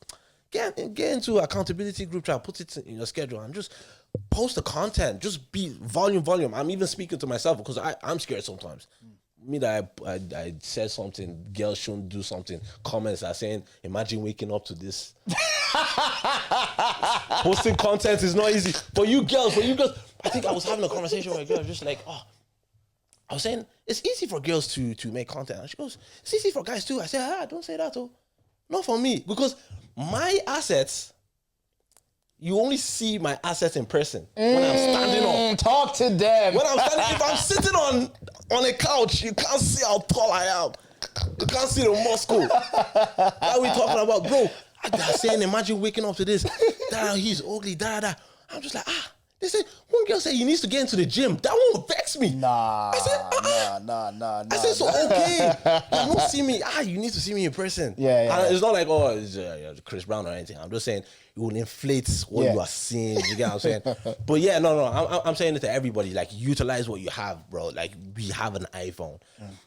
get into accountability group chat, put it in your schedule, and just post the content. Just be volume. I'm even speaking to myself because I'm scared sometimes. Me that I said something, girls shouldn't do something. Comments are saying, imagine waking up to this. Posting content is not easy. For you girls, I think I was having a conversation with a girl, just like, I was saying, it's easy for girls to make content. And she goes, it's easy for guys too. I said, don't say that, not for me. Because my assets, you only see my assets in person when I'm standing up. Talk to them. When I'm standing, if I'm sitting on a couch, you can't see how tall I am. You can't see the muscle. What are we talking about, bro? They're saying, imagine waking up to this. He's ugly. I'm just like, They said, one girl said he needs to get into the gym. That won't vex me. Nah. I said, nah. I said, so okay. You don't see me. You need to see me in person. Yeah. And it's not like, it's Chris Brown or anything. I'm just saying, it will inflate what you are seeing. You get what I'm saying? But yeah, no. I'm saying it to everybody. Like, utilize what you have, bro. Like, we have an iPhone.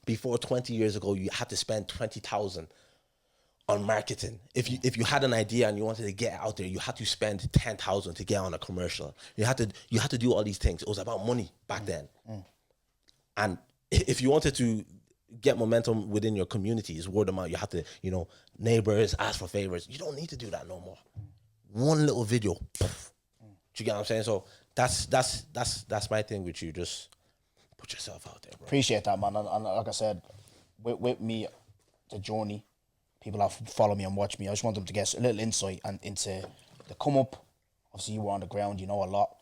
Before 20 years ago, you had to spend 20,000 on marketing. If you had an idea and you wanted to get out there, you had to spend 10,000 to get on a commercial. You had to do all these things. It was about money back then. And if you wanted to get momentum within your community, it's word of mouth. You have to, neighbors ask for favors. You don't need to do that no more. One little video, poof. Do you get what I'm saying? So that's my thing with you. Just put yourself out there, bro. Appreciate that, man. And like I said, with me, the journey. People that follow me and watch me, I just want them to get a little insight and into the come up. Obviously, you were on the ground, you know a lot.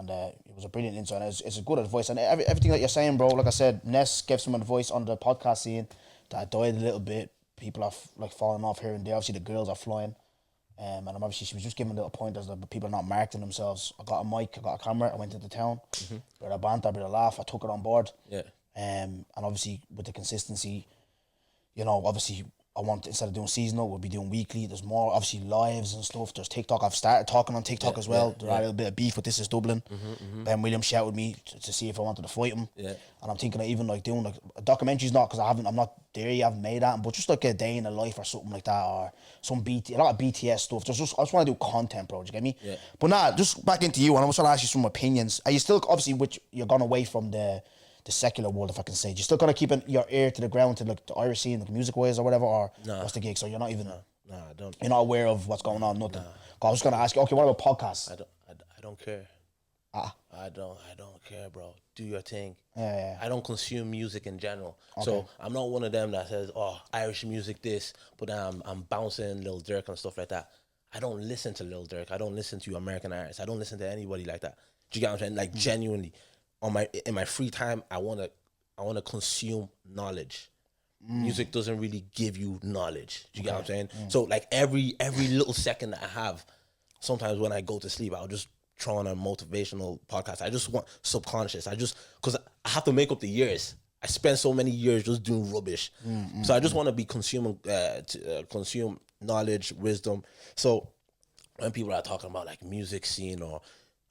And it was a brilliant insight. And it's a good advice. And everything that you're saying, bro, like I said, Ness gave some advice on the podcast scene that died a little bit. People are like falling off here and there. Obviously, the girls are flying. And I'm obviously, she was just giving a little pointers that people are not marketing themselves. I got a mic, I got a camera, I went into town. Bit of banter, bit of laugh. I took it on board. Yeah. And obviously, with the consistency, you know, obviously, I want, instead of doing seasonal, we'll be doing weekly. There's more, obviously, lives and stuff. There's TikTok. I've started talking on TikTok as well. There are a little bit of beef with This Is Dublin. Ben Williams shouted me to see if I wanted to fight him. Yeah. And I'm thinking of even like doing like a documentary's not, because I'm not there yet, I haven't made that, but just like a day in the life or something like that, or a lot of BTS stuff. I just want to do content, bro. Do you get me? Yeah. But nah, just back into you, and I was trying to ask you some opinions. Are you still, obviously, you're gone away from the secular world, if I can say? Do you still kind of keep your ear to the ground to like the Irish scene, like music wise or whatever, or what's the gig? So you're not even, No, I don't. you're not aware of what's going on, nothing. I was going to ask you, okay, what about podcasts? I don't care. I don't care, bro. Do your thing. Yeah. I don't consume music in general. So I'm not one of them that says, oh, Irish music this, but I'm bouncing Lil Durk and stuff like that. I don't listen to Lil Durk. I don't listen to American artists. I don't listen to anybody like that. Do you get what I'm saying? Like genuinely, in my free time, I wanna consume knowledge. Music doesn't really give you knowledge. Do you get what I'm saying? So like every little second that I have, sometimes when I go to sleep, I'll just throw on a motivational podcast. I just want subconscious. Because I have to make up the years. I spent so many years just doing rubbish. So I just want to be consuming, consume knowledge, wisdom. So when people are talking about like music scene, or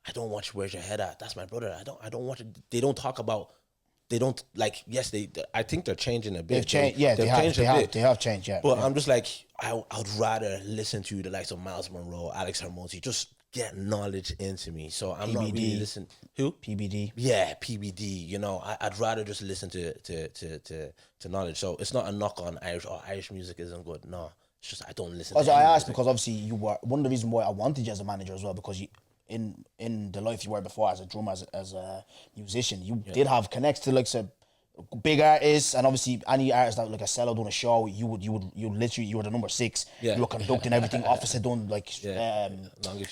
I don't watch Where's Your Head At, that's my brother. I don't watch it. They don't talk about. They don't like. Yes, I think they're changing a bit. They've changed. Yeah, they have changed. Yeah, but I'm just like, I'd rather listen to the likes of Miles Monroe, Alex Hermosi, just get knowledge into me. So I'm not really listening. Who? PBD. Yeah, PBD. You know, I'd rather just listen to knowledge. So it's not a knock on Irish. Oh, Irish music isn't good. No, it's just I don't listen. Also, I asked because obviously you were one of the reasons why I wanted you as a manager as well, because you, in the life you were before as a drummer, as a musician, you did have connects to like some big artists, and obviously any artist that like a cello doing a show, you literally, you were the number 6. You were conducting everything. Officer done like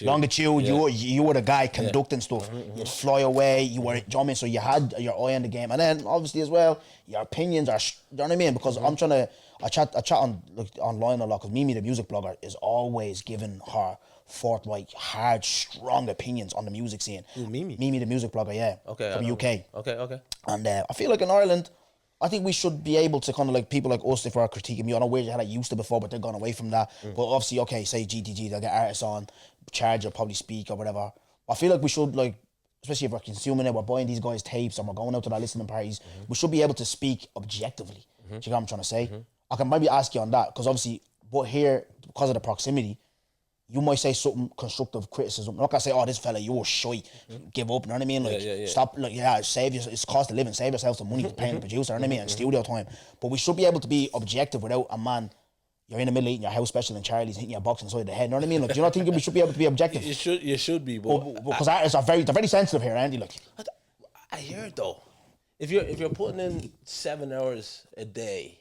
longitude. You were the guy conducting stuff. You'd fly away. You were drumming, so you had your eye on the game, and then obviously as well, your opinions are, you know what I mean? Because I'm trying to, I chat on like online a lot, because Mimi the music blogger is always giving her forthright, hard, strong opinions on the music scene. Ooh, Mimi the music blogger, yeah. Okay. From UK. Okay. And I feel like in Ireland, I think we should be able to kind of like, people like us, if we're critiquing me, I know where you had I used to before, but they're gone away from that. But obviously, okay, say GTG, they'll get artists on, charge or probably speak or whatever. I feel like we should, like, especially if we're consuming it, we're buying these guys' tapes and we're going out to their listening parties, we should be able to speak objectively. Do you get what I'm trying to say? I can maybe ask you on that, because obviously, but here, because of the proximity, you might say something constructive criticism. I'm not gonna say, oh, this fella, you're shy, give up, you know what I mean? Like, stop, like, save yourself, it's cost of living, save yourself some money for paying the producer, you know what I mean? And studio time. But we should be able to be objective without a man, you're in the middle eating your house special and Charlie's hitting your box inside the head, you know what I mean? Like, do you not think we should be able to be objective? You should be, but because artists are they're very sensitive here, Andy. Like, I hear it though. If you're putting in 7 hours a day,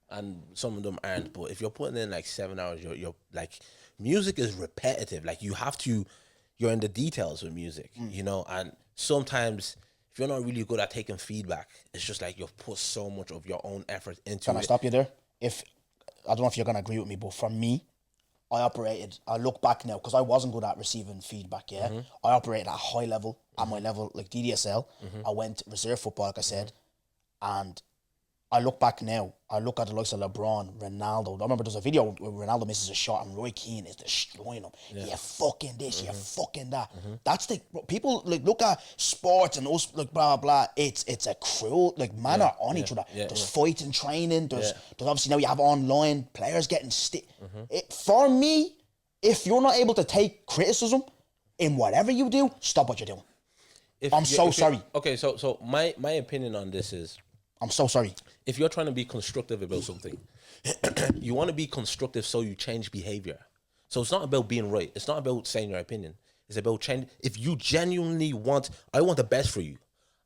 and some of them aren't, but if you're putting in like 7 hours, you're like, music is repetitive. Like, you're in the details with music, you know, and sometimes if you're not really good at taking feedback, it's just like you've put so much of your own effort into it. Can I stop you there? I don't know if you're gonna agree with me, but for me, I look back now, because I wasn't good at receiving feedback, I operated at a high level, at my level, like DDSL. I went reserve football, like I said, and I look back now, I look at the likes of LeBron, Ronaldo. I remember there's a video where Ronaldo misses a shot and Roy Keane is destroying him. You're fucking this, you're fucking that. That's the, people like look at sports and us, like blah blah. It's a cruel, like, men are on each other. There's fights and training. There's obviously now you have online players getting for me, if you're not able to take criticism in whatever you do, stop what you're doing. I'm so sorry. Okay, so my opinion on this is, I'm so sorry. If you're trying to be constructive about something, you want to be constructive so you change behavior. So it's not about being right. It's not about saying your opinion. It's about change. If you genuinely I want the best for you.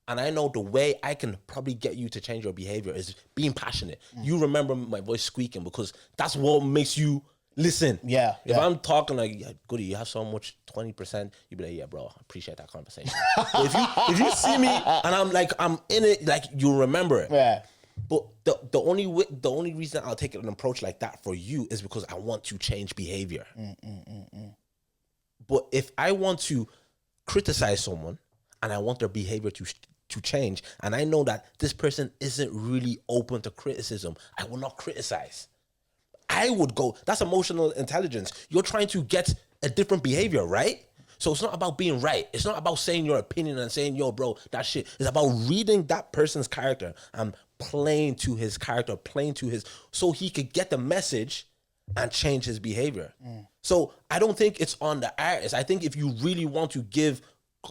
And I know the way I can probably get you to change your behavior is being passionate. You remember my voice squeaking because that's what makes you listen. Yeah, If yeah. I'm talking like, yeah, Goody, you have so much 20%, you'd be like, yeah, bro, I appreciate that conversation. But if you see me and I'm in it, like you remember it. Yeah. But the only reason I'll take an approach like that for you is because I want to change behavior. But if I want to criticize someone and I want their behavior to change, and I know that this person isn't really open to criticism, I will not criticize. I would go, that's emotional intelligence. You're trying to get a different behavior, right? So it's not about being right. It's not about saying your opinion and saying, yo, bro, that shit. It's about reading that person's character and playing to his character, so he could get the message and change his behavior. So I don't think it's on the artist. I think if you really want to give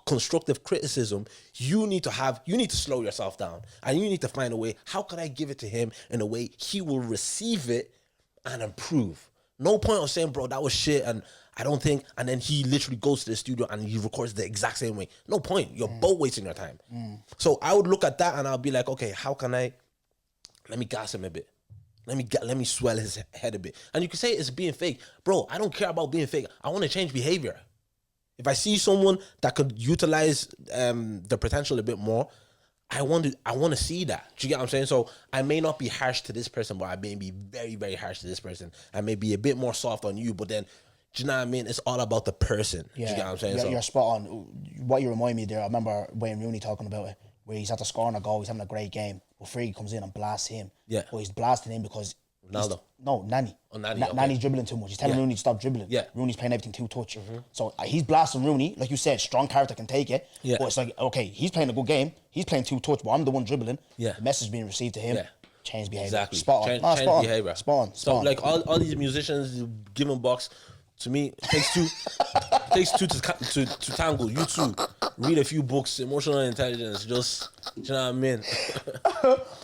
constructive criticism, you need to slow yourself down, and you need to find a way, how can I give it to him in a way he will receive it and improve? No point of saying, bro, that was shit, and I don't think, and then he literally goes to the studio and he records the exact same way. No point. You're both wasting your time. So I would look at that and I'll be like, okay, how can let me gas him a bit. Let me swell his head a bit. And you can say it's being fake. Bro, I don't care about being fake. I want to change behavior. If I see someone that could utilize the potential a bit more, I want to see that. Do you get what I'm saying? So I may not be harsh to this person, but I may be very, very harsh to this person. I may be a bit more soft on you, but then, do you know what I mean? It's all about the person. Yeah. Do you get what I'm saying? You're spot on. What you remind me there, I remember Wayne Rooney talking about it, where he's after scoring a goal, he's having a great game, but Fergie comes in and blasts him. Yeah. But he's blasting him because Ronaldo. No, Nani. Oh, Nani, okay. Nani's dribbling too much. He's telling Rooney to stop dribbling. Yeah. Rooney's playing everything two touch. So he's blasting Rooney. Like you said, strong character can take it. Yeah. But it's like, okay, he's playing a good game. He's playing two touch, but I'm the one dribbling. Yeah. The message being received to him. Yeah. Change behavior. Exactly. Spot on. Change behavior. Spot on. So like all these musicians giving box, to me, it takes two. It takes two to tango. You too. Read a few books, emotional intelligence. Just, do you know what I mean?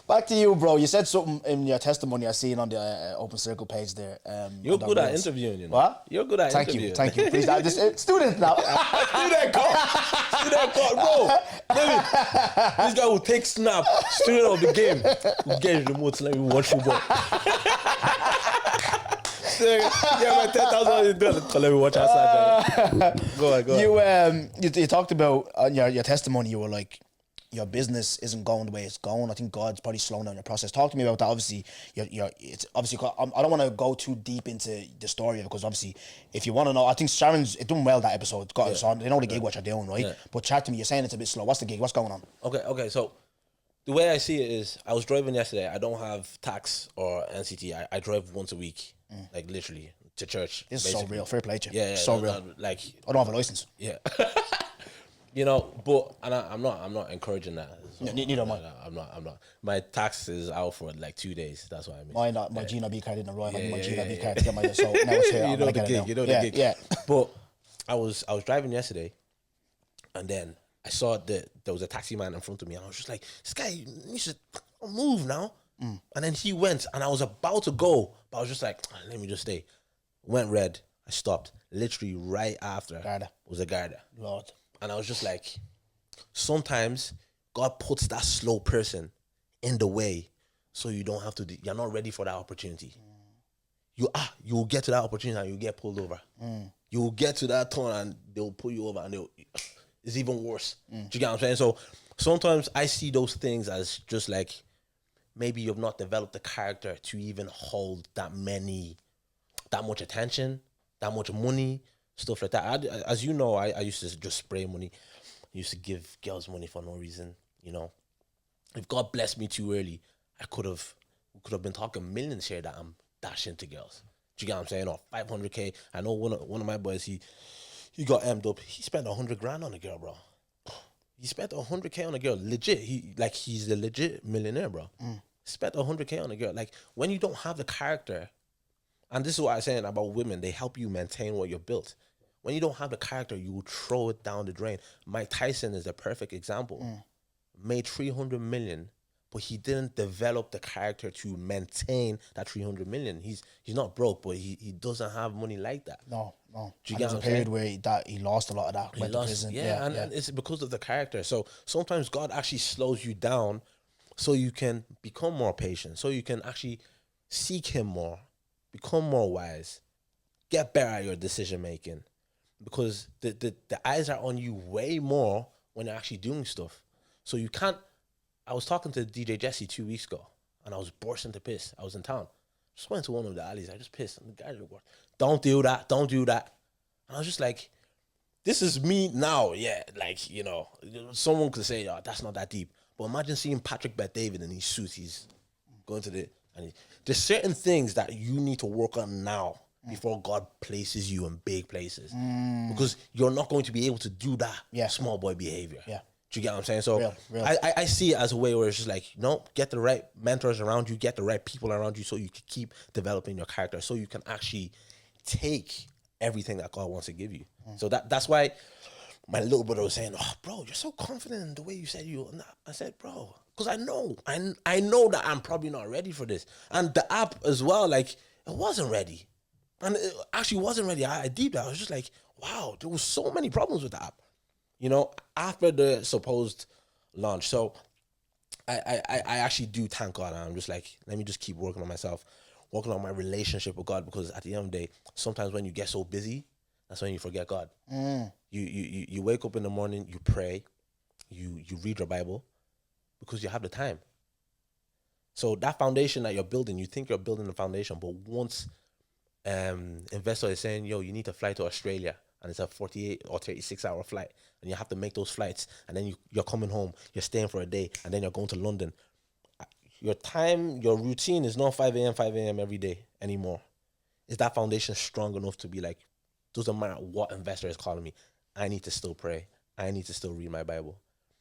Back to you, bro. You said something in your testimony I seen on the Open Circle page there. You're good at interviewing, you know. What? You're good at interviewing. Thank you. Please, I'm just student now. Student call, bro. This guy will take snap, student of the game. Will get remote to let me watch football. Yeah, man, 10,000 to let me watch outside. Go on. You talked about your testimony. You were like, your business isn't going the way it's going. I think God's probably slowing down your process. Talk to me about that. Obviously, it's obviously. I don't want to go too deep into the story because obviously, if you want to know, I think Sharon's doing well that episode. It's got so they know the gig what you're doing, right? Yeah. But chat to me. You're saying it's a bit slow. What's the gig? What's going on? Okay. So the way I see it is, I was driving yesterday. I don't have tax or NCT. I drive once a week, like literally to church. This is so real. Fair play to you. Yeah, so real. Like I don't have a license. Yeah. You know, but I'm not encouraging that. So, Neither am I. I'm not. My tax is out for like 2 days. That's what I mean. My GNB card didn't arrive. I need my GNB yeah. card to get my so now it's here. You know the gig. You know the gig. Yeah. But I was driving yesterday, and then I saw that there was a taxi man in front of me, and I was just like, this guy needs to move now. And then he went, and I was about to go, but I was just like, let me just stay. Went red. I stopped. Literally right after Garda. was a Garda. Lord. And I was just like, sometimes God puts that slow person in the way so you don't have to, you're not ready for that opportunity. You will get to that opportunity and you'll get pulled over. You will get to that turn and they'll pull you over and it's even worse. Do you get what I'm saying? So sometimes I see those things as just like, maybe you've not developed the character to even hold that much attention, that much money, stuff like that. As you know, I used to just spray money. I used to give girls money for no reason, you know. If God blessed me too early, we could have been talking millions here that I'm dashing to girls. Do you get what I'm saying? Or 500K. I know one of my boys, he got emmed up. He spent 100 grand on a girl, bro. He spent 100K on a girl. Legit. He's a legit millionaire, bro. Spent 100K on a girl. Like, when you don't have the character, and this is what I'm saying about women, they help you maintain what you're built. When you don't have the character, you will throw it down the drain. Mike Tyson is the perfect example. Made 300 million, but he didn't develop the character to maintain that 300 million. He's not broke, but he doesn't have money like that. No. Do you There's get a what I'm period saying? where he lost a lot of that. Went to prison. And it's because of the character. So sometimes God actually slows you down so you can become more patient, so you can actually seek him more, become more wise, get better at your decision making, because the eyes are on you way more when you're actually doing stuff. So you can't. I was talking to DJ Jesse 2 weeks ago, and I was bursting to piss. I was in town. Just went to one of the alleys. I just pissed. And the guy just, don't do that. Don't do that. And I was just like, this is me now. Yeah, like, you know, someone could say, oh, that's not that deep. But imagine seeing Patrick Bet-David in his suits. He's going to the... And there's certain things that you need to work on now before God places you in big places. Because you're not going to be able to do that small boy behavior. Yeah. Do you get what I'm saying? So Real. I see it as a way where it's just like, get the right mentors around you, get the right people around you, so you can keep developing your character, so you can actually take everything that God wants to give you. So that's why my little brother was saying, oh, bro, you're so confident in the way you said you. I said, bro, because I know that I'm probably not ready for this. And the app as well, like, it wasn't ready. And it actually wasn't ready. I deep dive. I was just like, wow, there was so many problems with the app. You know, after the supposed launch. So I actually do thank God. And I'm just like, let me just keep working on myself, working on my relationship with God, because at the end of the day, sometimes when you get so busy, that's when you forget God. You wake up in the morning, you pray, you read your Bible, because you have the time. So that foundation that you're building, you think you're building the foundation, but once investor is saying, yo, you need to fly to Australia, and it's a 48 or 36 hour flight, and you have to make those flights, and then you're coming home, you're staying for a day, and then you're going to London. Your time, your routine is not 5 a.m. every day anymore. Is that foundation strong enough to be like, doesn't matter what investor is calling me, I need to still pray, I need to still read my Bible?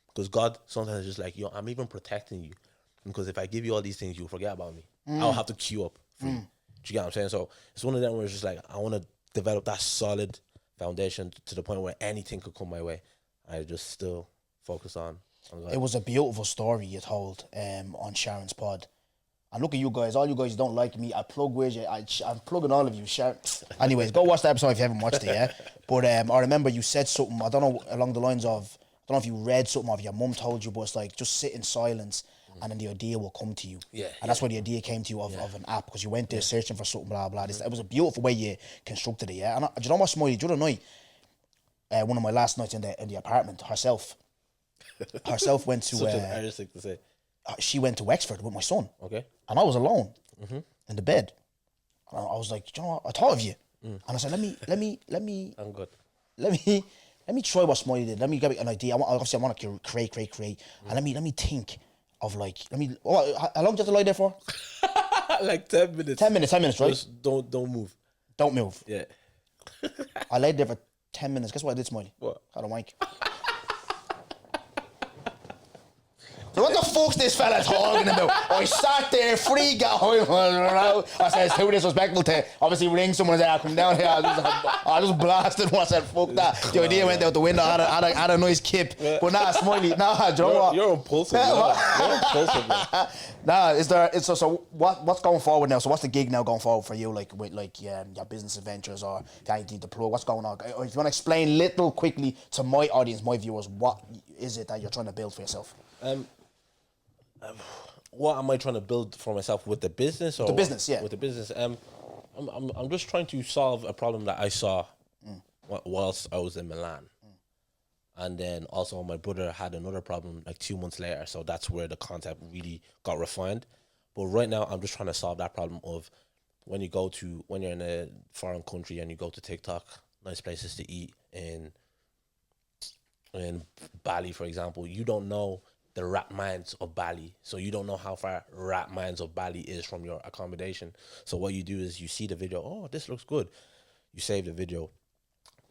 Because God sometimes is just like, yo, I'm even protecting you, because if I give you all these things, you'll forget about me. I'll have to queue up for you. Do you get what I'm saying? So it's one of them where it's just like, I want to develop that solid foundation to the point where anything could come my way. I just still focus on God. It was a beautiful story you told on Sharon's pod. And look at you guys, all you guys who don't like me, I plug with you. I'm plugging all of you. Sharon. Anyways, go watch the episode if you haven't watched it, yeah? But I remember you said something, I don't know, along the lines of, I don't know if you read something or if your mum told you, but it's like, just sit in silence and then the idea will come to you. Yeah. And that's where the idea came to you of an app, because you went there searching for something, blah, blah. It was a beautiful way you constructed it, yeah? And do you know what, Smiley, the other night, one of my last nights in the apartment, herself went to... Such an Irish thing to say. She went to Wexford with my son. Okay. And I was alone in the bed. And I was like, do you know what? I thought of you. And I said, let me... I'm good. Let me try what Smiley did. Let me get an idea. I want to create. And let me think of like, how long do you have to lie there for? Like 10 minutes. 10 minutes, right? Just don't move. Don't move. Yeah. I laid there for 10 minutes. Guess what I did, Smiley? What? Had a wank. So what the fuck's this fella talking about? I sat there, free guy. I said it's too disrespectful to obviously ring someone and say, I'll come down here. I just blasted one. I said, fuck that. The idea went out the window. I had a nice kip. But nah, Smiley, do you know what? You're impulsive. You're impulsive, man. So what's going forward now? So what's the gig now going forward for you? Like with your business adventures, or anything to plug? What's going on? If you want to explain little quickly to my audience, my viewers, what is it that you're trying to build for yourself? What am I trying to build for myself with the business? Or the business, yeah. With the business, I'm just trying to solve a problem that I saw whilst I was in Milan, and then also my brother had another problem like 2 months later. So that's where the concept really got refined. But right now, I'm just trying to solve that problem of when you're in a foreign country and you go to TikTok, nice places to eat in Bali, for example, you don't know the rat mines of Bali. So you don't know how far rat mines of Bali is from your accommodation. So what you do is you see the video, oh, this looks good. You save the video.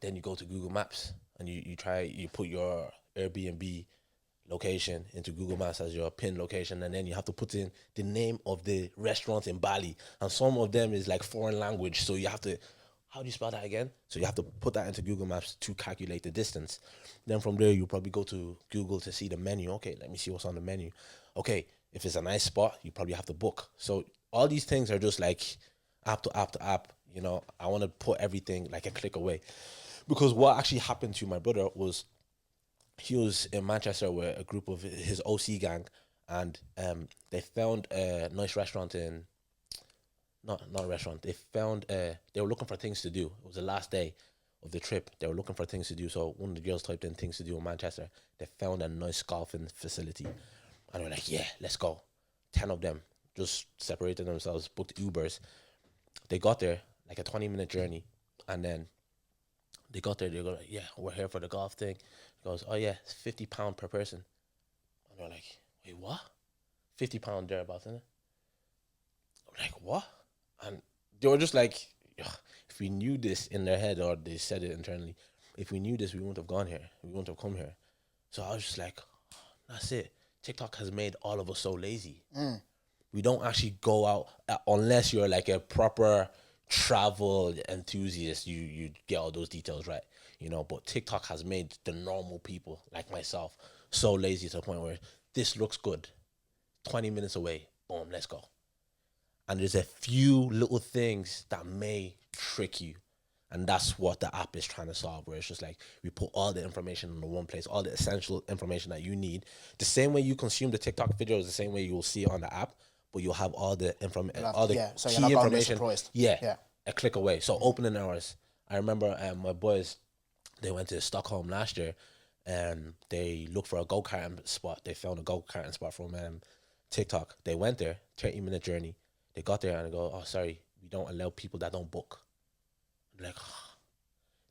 Then you go to Google Maps and you put your Airbnb location into Google Maps as your pin location, and then you have to put in the name of the restaurant in Bali. And some of them is like foreign language. So you have to, how do you spell that again? So you have to put that into Google Maps to calculate the distance. Then from there, you probably go to Google to see the menu. Okay, let me see what's on the menu. Okay, if it's a nice spot, you probably have to book. So all these things are just like app to app to app. You know, I want to put everything like a click away. Because what actually happened to my brother was he was in Manchester with a group of his OC gang, and they found a nice restaurant in not a restaurant. They found they were looking for things to do. It was the last day of the trip. They were looking for things to do. So one of the girls typed in things to do in Manchester. They found a nice golfing facility, and they were like, "Yeah, let's go." 10 of them just separated themselves, booked Ubers. They got there like a 20-minute journey, and then they got there. They go like, "Yeah, we're here for the golf thing." He goes, "Oh yeah, it's £50 per person." And they're like, "Wait, what? £50 thereabouts, isn't it?" I'm like, "What?" And they were just like, "Ugh, if we knew this," in their head, or they said it internally, "if we knew this, we wouldn't have gone here. We wouldn't have come here." So I was just like, that's it. TikTok has made all of us so lazy. We don't actually go out unless you're like a proper travel enthusiast. You get all those details right, you know. But TikTok has made the normal people like myself so lazy to the point where this looks good. 20 minutes away, boom, let's go. And there's a few little things that may trick you. And that's what the app is trying to solve, where it's just like we put all the information in the one place, all the essential information that you need. The same way you consume the TikTok video is the same way you will see it on the app, but you'll have all the information, all the so key you're not gonna be information. surprised. Yeah, a click away. So opening hours. I remember my boys, they went to Stockholm last year, and they looked for a go-karting spot. They found a go-karting spot from TikTok. They went there, 30-minute journey. They got there and they go, "Oh, sorry, we don't allow people that don't book." I'm like,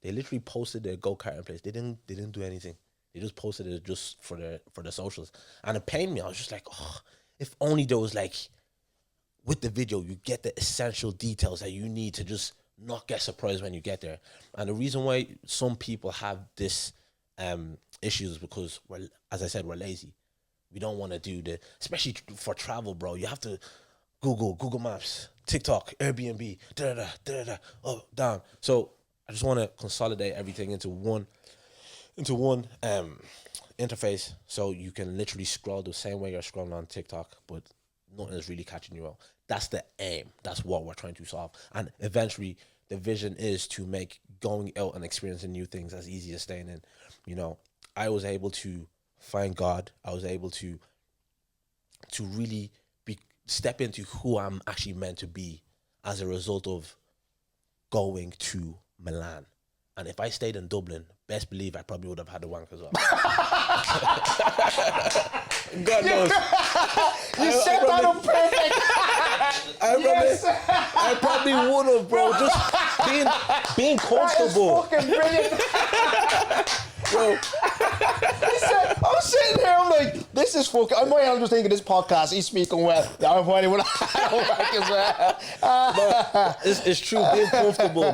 they literally posted their go-karting place. They didn't do anything. They just posted it just for the socials. And it pained me. I was just like, oh, if only there was like, with the video, you get the essential details that you need to just not get surprised when you get there. And the reason why some people have this issues is because as I said, we're lazy. We don't want to do especially for travel, bro. You have to Google Maps, TikTok, Airbnb, up, down. So I just want to consolidate everything into one interface, so you can literally scroll the same way you're scrolling on TikTok, but nothing is really catching you out. That's the aim. That's what we're trying to solve. And eventually, the vision is to make going out and experiencing new things as easy as staying in. You know, I was able to find God. I was able to really step into who I'm actually meant to be as a result of going to Milan. And if I stayed in Dublin, best believe I probably would have had the wank as well. God knows. You said that on perfect. I probably would have, bro. Just being comfortable. That is fucking brilliant. Bro, I'm sitting here, I'm like, this is fucking. I'm just thinking this podcast, he's speaking well. I'm funny when it's true.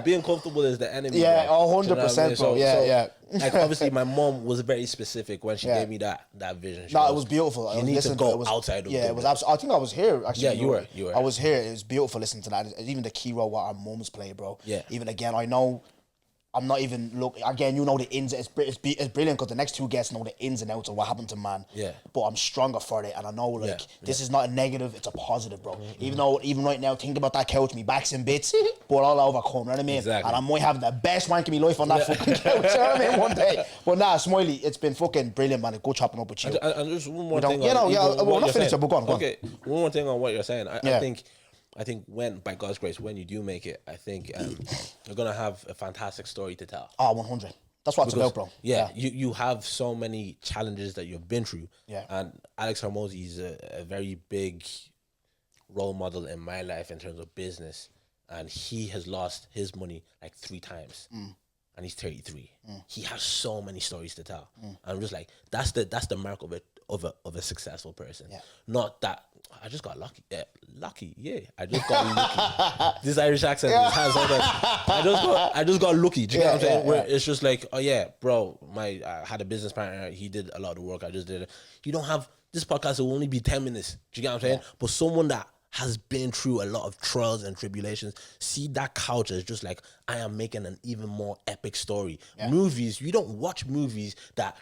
Being comfortable is the enemy. Yeah, bro. 100%, bro. Yeah. Like, obviously, my mom was very specific when she gave me that vision. It was beautiful. You need to go outside of it was absolutely. I think I was here actually. Yeah, you were. I was here. It was beautiful listening to that. Even the key role what our mums play, bro. Yeah. Even again, I know. I'm not even again. You know the ins. It's brilliant because the next two guests know the ins and outs of what happened to man. Yeah. But I'm stronger for it, and I know this is not a negative. It's a positive, bro. Mm-hmm. Even right now, think about that couch, me back's in bits, but I'll overcome. You know what I mean? Exactly. And I might have the best wank in my life on that fucking couch. You know what I mean? One day. But nah, Smiley, it's been fucking brilliant, man. Go chopping up with you. And just one more thing. We're not finished. But go on. Okay, one more thing on what you're saying. I think when, by God's grace, when you do make it, I think you're gonna have a fantastic story to tell. 100. That's what it's about, bro. Yeah, you have so many challenges that you've been through. Yeah. And Alex Hormozy is a very big role model in my life in terms of business, and he has lost his money like 3 times. And he's 33. He has so many stories to tell. And I'm just like, that's the mark of a successful person. Yeah. Not that I just got lucky. Yeah, I just got lucky. This Irish accent has all that. I just got lucky. Do you get what I'm saying? Where it's just like, oh yeah, bro, I had a business partner. He did a lot of the work. I just did it. You don't have this podcast will only be 10 minutes. Do you get what I'm saying? But someone that has been through a lot of trials and tribulations, see that couch as just like, I am making an even more epic story. Movies, you don't watch movies that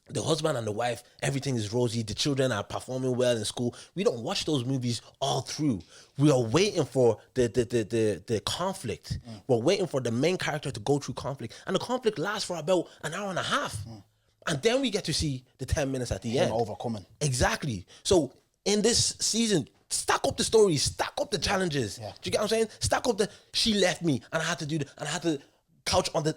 the husband and the wife, everything is rosy, the children are performing well in school. We don't watch those movies all through. We are waiting for the conflict. We're waiting for the main character to go through conflict. And the conflict lasts for about an hour and a half. And then we get to see the 10 minutes at the end. Overcoming. Exactly. So in this season, stack up the stories, stack up the challenges. Yeah. Do you get what I'm saying? Stack up the she left me and I had to do the and I had to couch on the.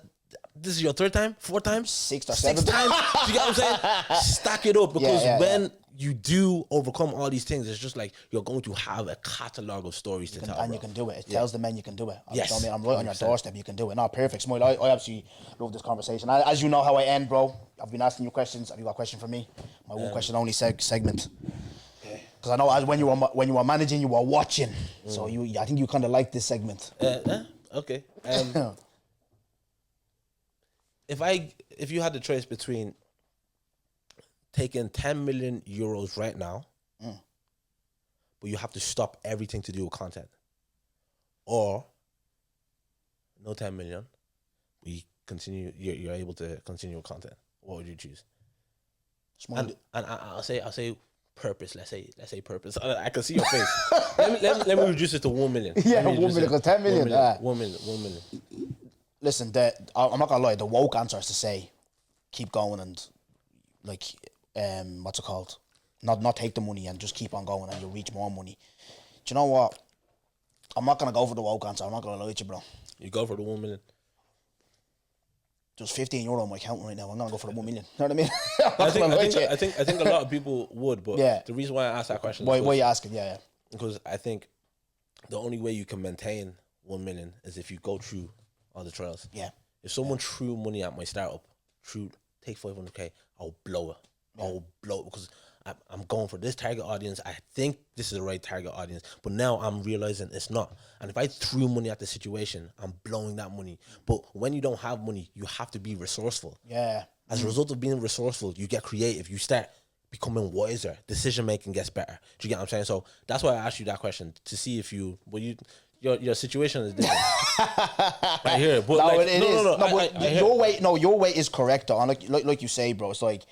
This is your third time, fourth time, Sixth or sixth seventh. time. Do you get what I'm saying? Stack it up because Yeah, when you do overcome all these things, it's just like you're going to have a catalog of stories to tell. And you can do it. It tells the men you can do it. Yes. You know what I mean? I'm right on your 100%. doorstep. You can do it. Not perfect. Smile. I absolutely love this conversation. As you know how I end, bro. I've been asking you questions. Have you got a question for me? My one question only segment. Because I know when you were managing, you were watching. So I think you kind of like this segment. Okay. If you had the choice between taking 10 million euros right now, but you have to stop everything to do with content, or no 10 million, you're able to continue with content, what would you choose? And I'll say purpose. Let's say purpose. I can see your face. let me reduce it to 1 million. Yeah, 1 million, because 10 million. 1 million. Listen, I'm not gonna lie. The woke answer is to say, keep going and like, what's it called? Not take the money and just keep on going and you'll reach more money. Do you know what? I'm not gonna go for the woke answer. I'm not gonna lie to you, bro. You go for the 1 million. There's 15 euro on my account right now. I'm gonna go for the 1 million. You know what I mean? I think a lot of people would, but the reason why I asked that question why are you asking? Yeah. Because I think the only way you can maintain 1 million is if you go through all the trials. Yeah. If someone threw money at my startup, take 500k, I'll blow it. I'll blow it because I'm going for this target audience. I think this is the right target audience, but now I'm realizing it's not. And if I threw money at the situation, I'm blowing that money. But when you don't have money, you have to be resourceful. Yeah. As a result of being resourceful, you get creative. You start becoming wiser. Decision making gets better. Do you get what I'm saying? So that's why I asked you that question to see if your situation is different. Right here, but No, like, it is. Your way is correct though. And like you say, bro, it's like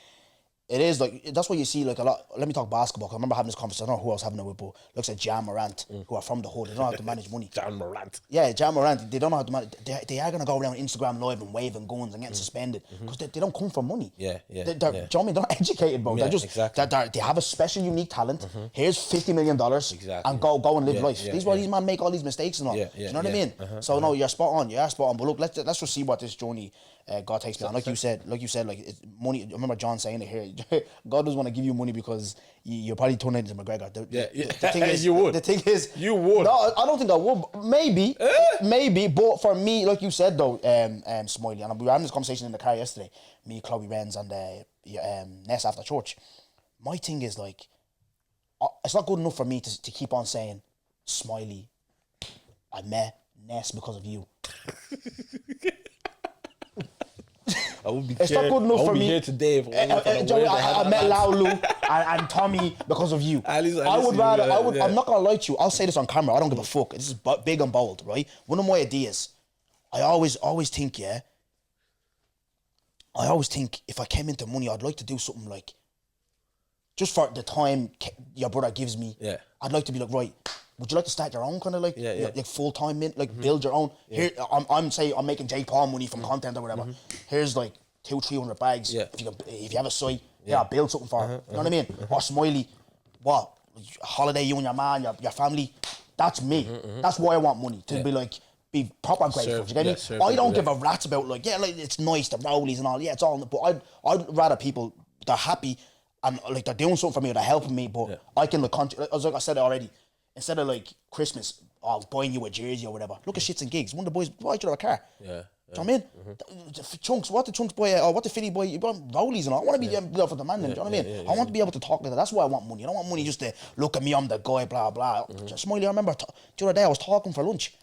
it is like that's what you see like a lot. Let me talk basketball. 'Cause I remember having this conversation. I don't know who else having it with, but looks like Jam Morant, who are from the hood. They don't know how to manage money. Jam Morant. Yeah, Jam Morant. They don't know how to manage. They are gonna go around Instagram live and waving guns and getting suspended because they don't come from money. Yeah. Do you know what I mean? They're not educated, bro. Yeah, They're just exactly. they have a special, unique talent. Here's $50 million. Exactly. And go and live life. Yeah, These men make all these mistakes and all. Do you know what I mean? So no, you're spot on. You're spot on. But look, let's just see what this journey God takes me on. Like you said, like it's money. I remember John saying it here. God doesn't want to give you money because you're probably turning into McGregor. The thing is, you would. The thing is, you would. No, I don't think I would. Maybe. But for me, like you said though, Smiley, and we were having this conversation in the car yesterday. Me, Chloe Renz, and Ness after church. My thing is like, it's not good enough for me to keep on saying, Smiley, I met Ness because of you. I would be It's not good enough for me. Here today if I met Laulu and Tommy because of you. I'm not gonna lie to you. I'll say this on camera. I don't give a fuck. This is big and bold, right? One of my ideas, I always think, if I came into money, I'd like to do something like, just for the time your brother gives me. Yeah. I'd like to be like, right, would you like to start your own kind of like, like full-time, build your own? Yeah. Here, I'm making Jake Paul money from content or whatever. Here's like 200-300 bags. Yeah. If you have a site, I'll build something for it. You know what I mean? Or Smiley, what? Holiday, you and your man, your family. That's me. That's why I want money, to be proper grateful. Do you get me? I don't give a rat's about it's nice, the rollies and all. Yeah, it's all. But I'd rather people, they're happy and they're doing something for me or they're helping me. But I can like I said it already. Instead of like Christmas, buying you a jersey or whatever. Look at shits and gigs. One of the boys buy each other a car. Yeah. Do you know what I mean? Chunks, what the Chunks boy, or what the Philly boy, you want rollies and all. I want to be there for the man, do you know what I mean? I want to be able to talk like that. That's why I want money. I don't want money just to look at me, I'm the guy, blah, blah. Smiley, I remember the other day I was talking for lunch.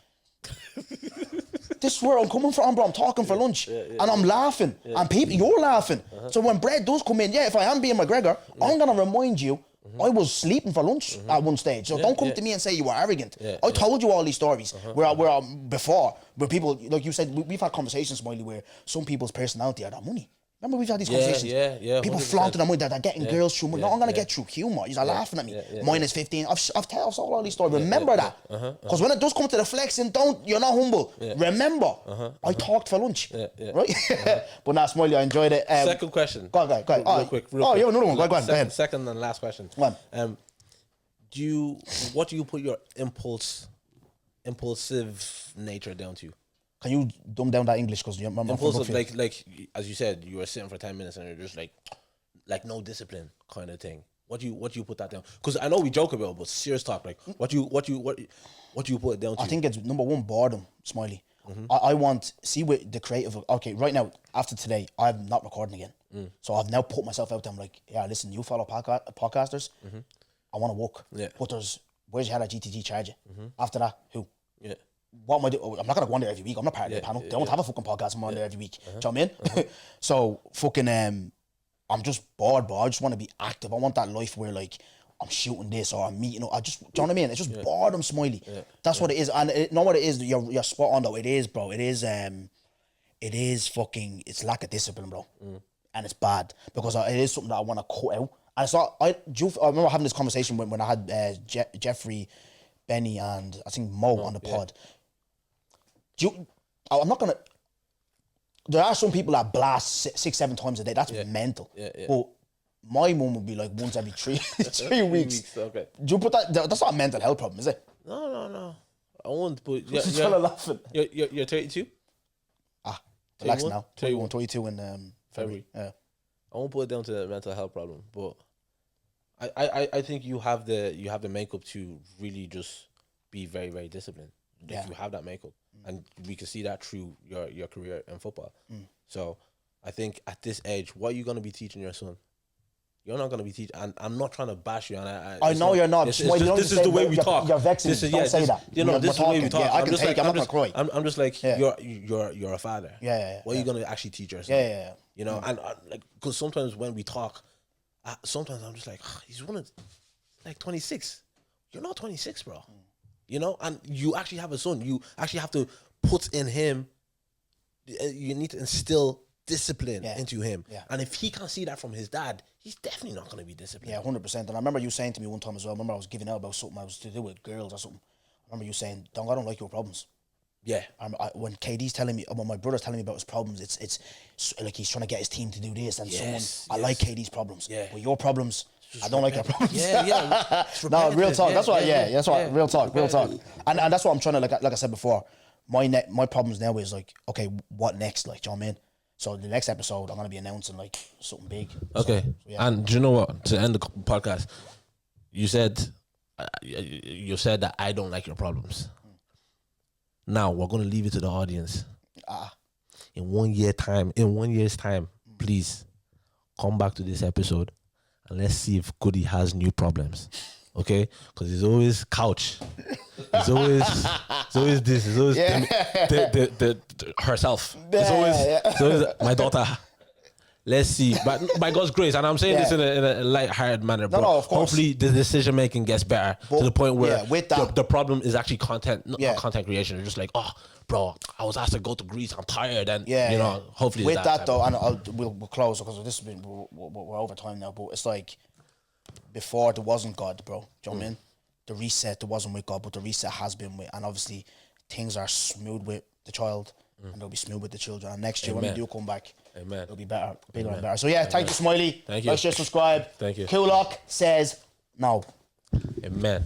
This is where I'm coming from, bro. I'm talking for lunch. And I'm laughing. And people, you're laughing. So when bread does come in, if I am being McGregor, I'm going to remind you, I was sleeping for lunch at one stage. So don't come to me and say you were arrogant. I told you all these stories where before, where people, like you said, we've had conversations, Smiley, where some people's personality are that money. Remember we've had these conversations? People 100%. flaunting their money, they're getting girls through money. No, I'm going to get through humour. You're laughing at me. Minus 15. I've told all these stories. Remember that. Because when it does come to the flexing, you're not humble. Remember, I talked for lunch. Right? But now, Smiley, I enjoyed it. Second question. Go ahead. Real quick. You have another one. Go ahead. Second and last question. Go on. what do you put your impulsive nature down to? Can you dumb down that English? Because I'm Impulsive, like as you said, you were sitting for 10 minutes and you're just like no discipline kind of thing. What do you put that down? Because I know we joke about it, but serious talk, like what do you put it down to? I think it's number one, boredom, Smiley. I want, see with the creative, okay, right now, after today, I'm not recording again. So I've now put myself out there. I'm like, yeah, listen, you follow podcasters. I want to work. Yeah. But where's your head at GTG charger? After that, who? Yeah. What am I doing? I'm not going to go on there every week. I'm not part of the panel. They don't have a fucking podcast. I'm on there every week. Do you know what I mean? So fucking, I'm just bored, bro. I just want to be active. I want that life where like, I'm shooting this or I'm meeting. I just, do you know what I mean? It's just boredom, Smiley. That's what it is. And know what it is? You're spot on though. It is, bro. It is fucking. It's lack of discipline, bro. And it's bad because it is something that I want to cut out. And it's not. I remember having this conversation when I had Jeffrey, Benny, and I think Mo on the pod. I'm not gonna. There are some people that blast 6-7 times a day. That's mental. But my mum would be like once every 3 weeks. Okay. Do you put that? That's not a mental health problem, is it? No. I won't put. You're laughing. You're 32. Relax now. 31. 22 in February. Yeah. I won't put it down to the mental health problem, but I think you have the makeup to really just be very, very disciplined. If you have that makeup, and we can see that through your career in football. So I think at this age, what are you going to be teaching your son? You're not going to be teaching, and I'm not trying to bash you. And I know you're not. This is the way we talk. You're vexing. Don't say that. This is the way we talk. Yeah, I can take it. I'm not going to cry. I'm just like, you're a father. Yeah. What are you going to actually teach your son? Yeah. You know, and like, because sometimes when we talk, sometimes I'm just like, he's one of like 26. You're not 26, bro. You know, and you actually have a son. You actually have to put in him. You need to instill discipline into him. Yeah. And if he can't see that from his dad, he's definitely not going to be disciplined. Yeah, 100%. And I remember you saying to me one time as well. I remember I was giving out about something I was to do with girls or something. I remember you saying, "Dong, I don't like your problems." Yeah. When KD's telling me, when my brother's telling me about his problems, it's like he's trying to get his team to do this, and I like KD's problems. Yeah. But your problems, I don't like your problems. Yeah. No, real talk. That's why. That's why. Real talk. And that's what I'm trying to like I said before. My problems now is like, okay, what next? Like, do you know what I mean? So the next episode, I'm gonna be announcing like something big. Okay. So, and do you know what? To end the podcast, you said that I don't like your problems. Now we're gonna leave it to the audience. In 1 year's time, please come back to this episode and let's see if Goody has new problems. Okay, because it's always couch. It's always this. It's always the herself. It's always my daughter. Let's see, but by God's grace, and I'm saying this in a light-hearted manner, bro. No, of course. Hopefully, the decision making gets better to the point where with that, the problem is actually content, not content creation. It's just like, oh, bro, I was asked to go to Greece. I'm tired, and you know, hopefully, with that though, and we'll close because this has been we're over time now. But it's like before there wasn't God, bro. Do you know what I mean? The reset there wasn't with God, but the reset has been with, and obviously things are smooth with the child, and they'll be smooth with the children. And next year when we do come back. Amen. It'll be better, bigger and better. So thank you, Smiley. Thank you. Like, share, subscribe. Thank you. Kulak says no. Amen.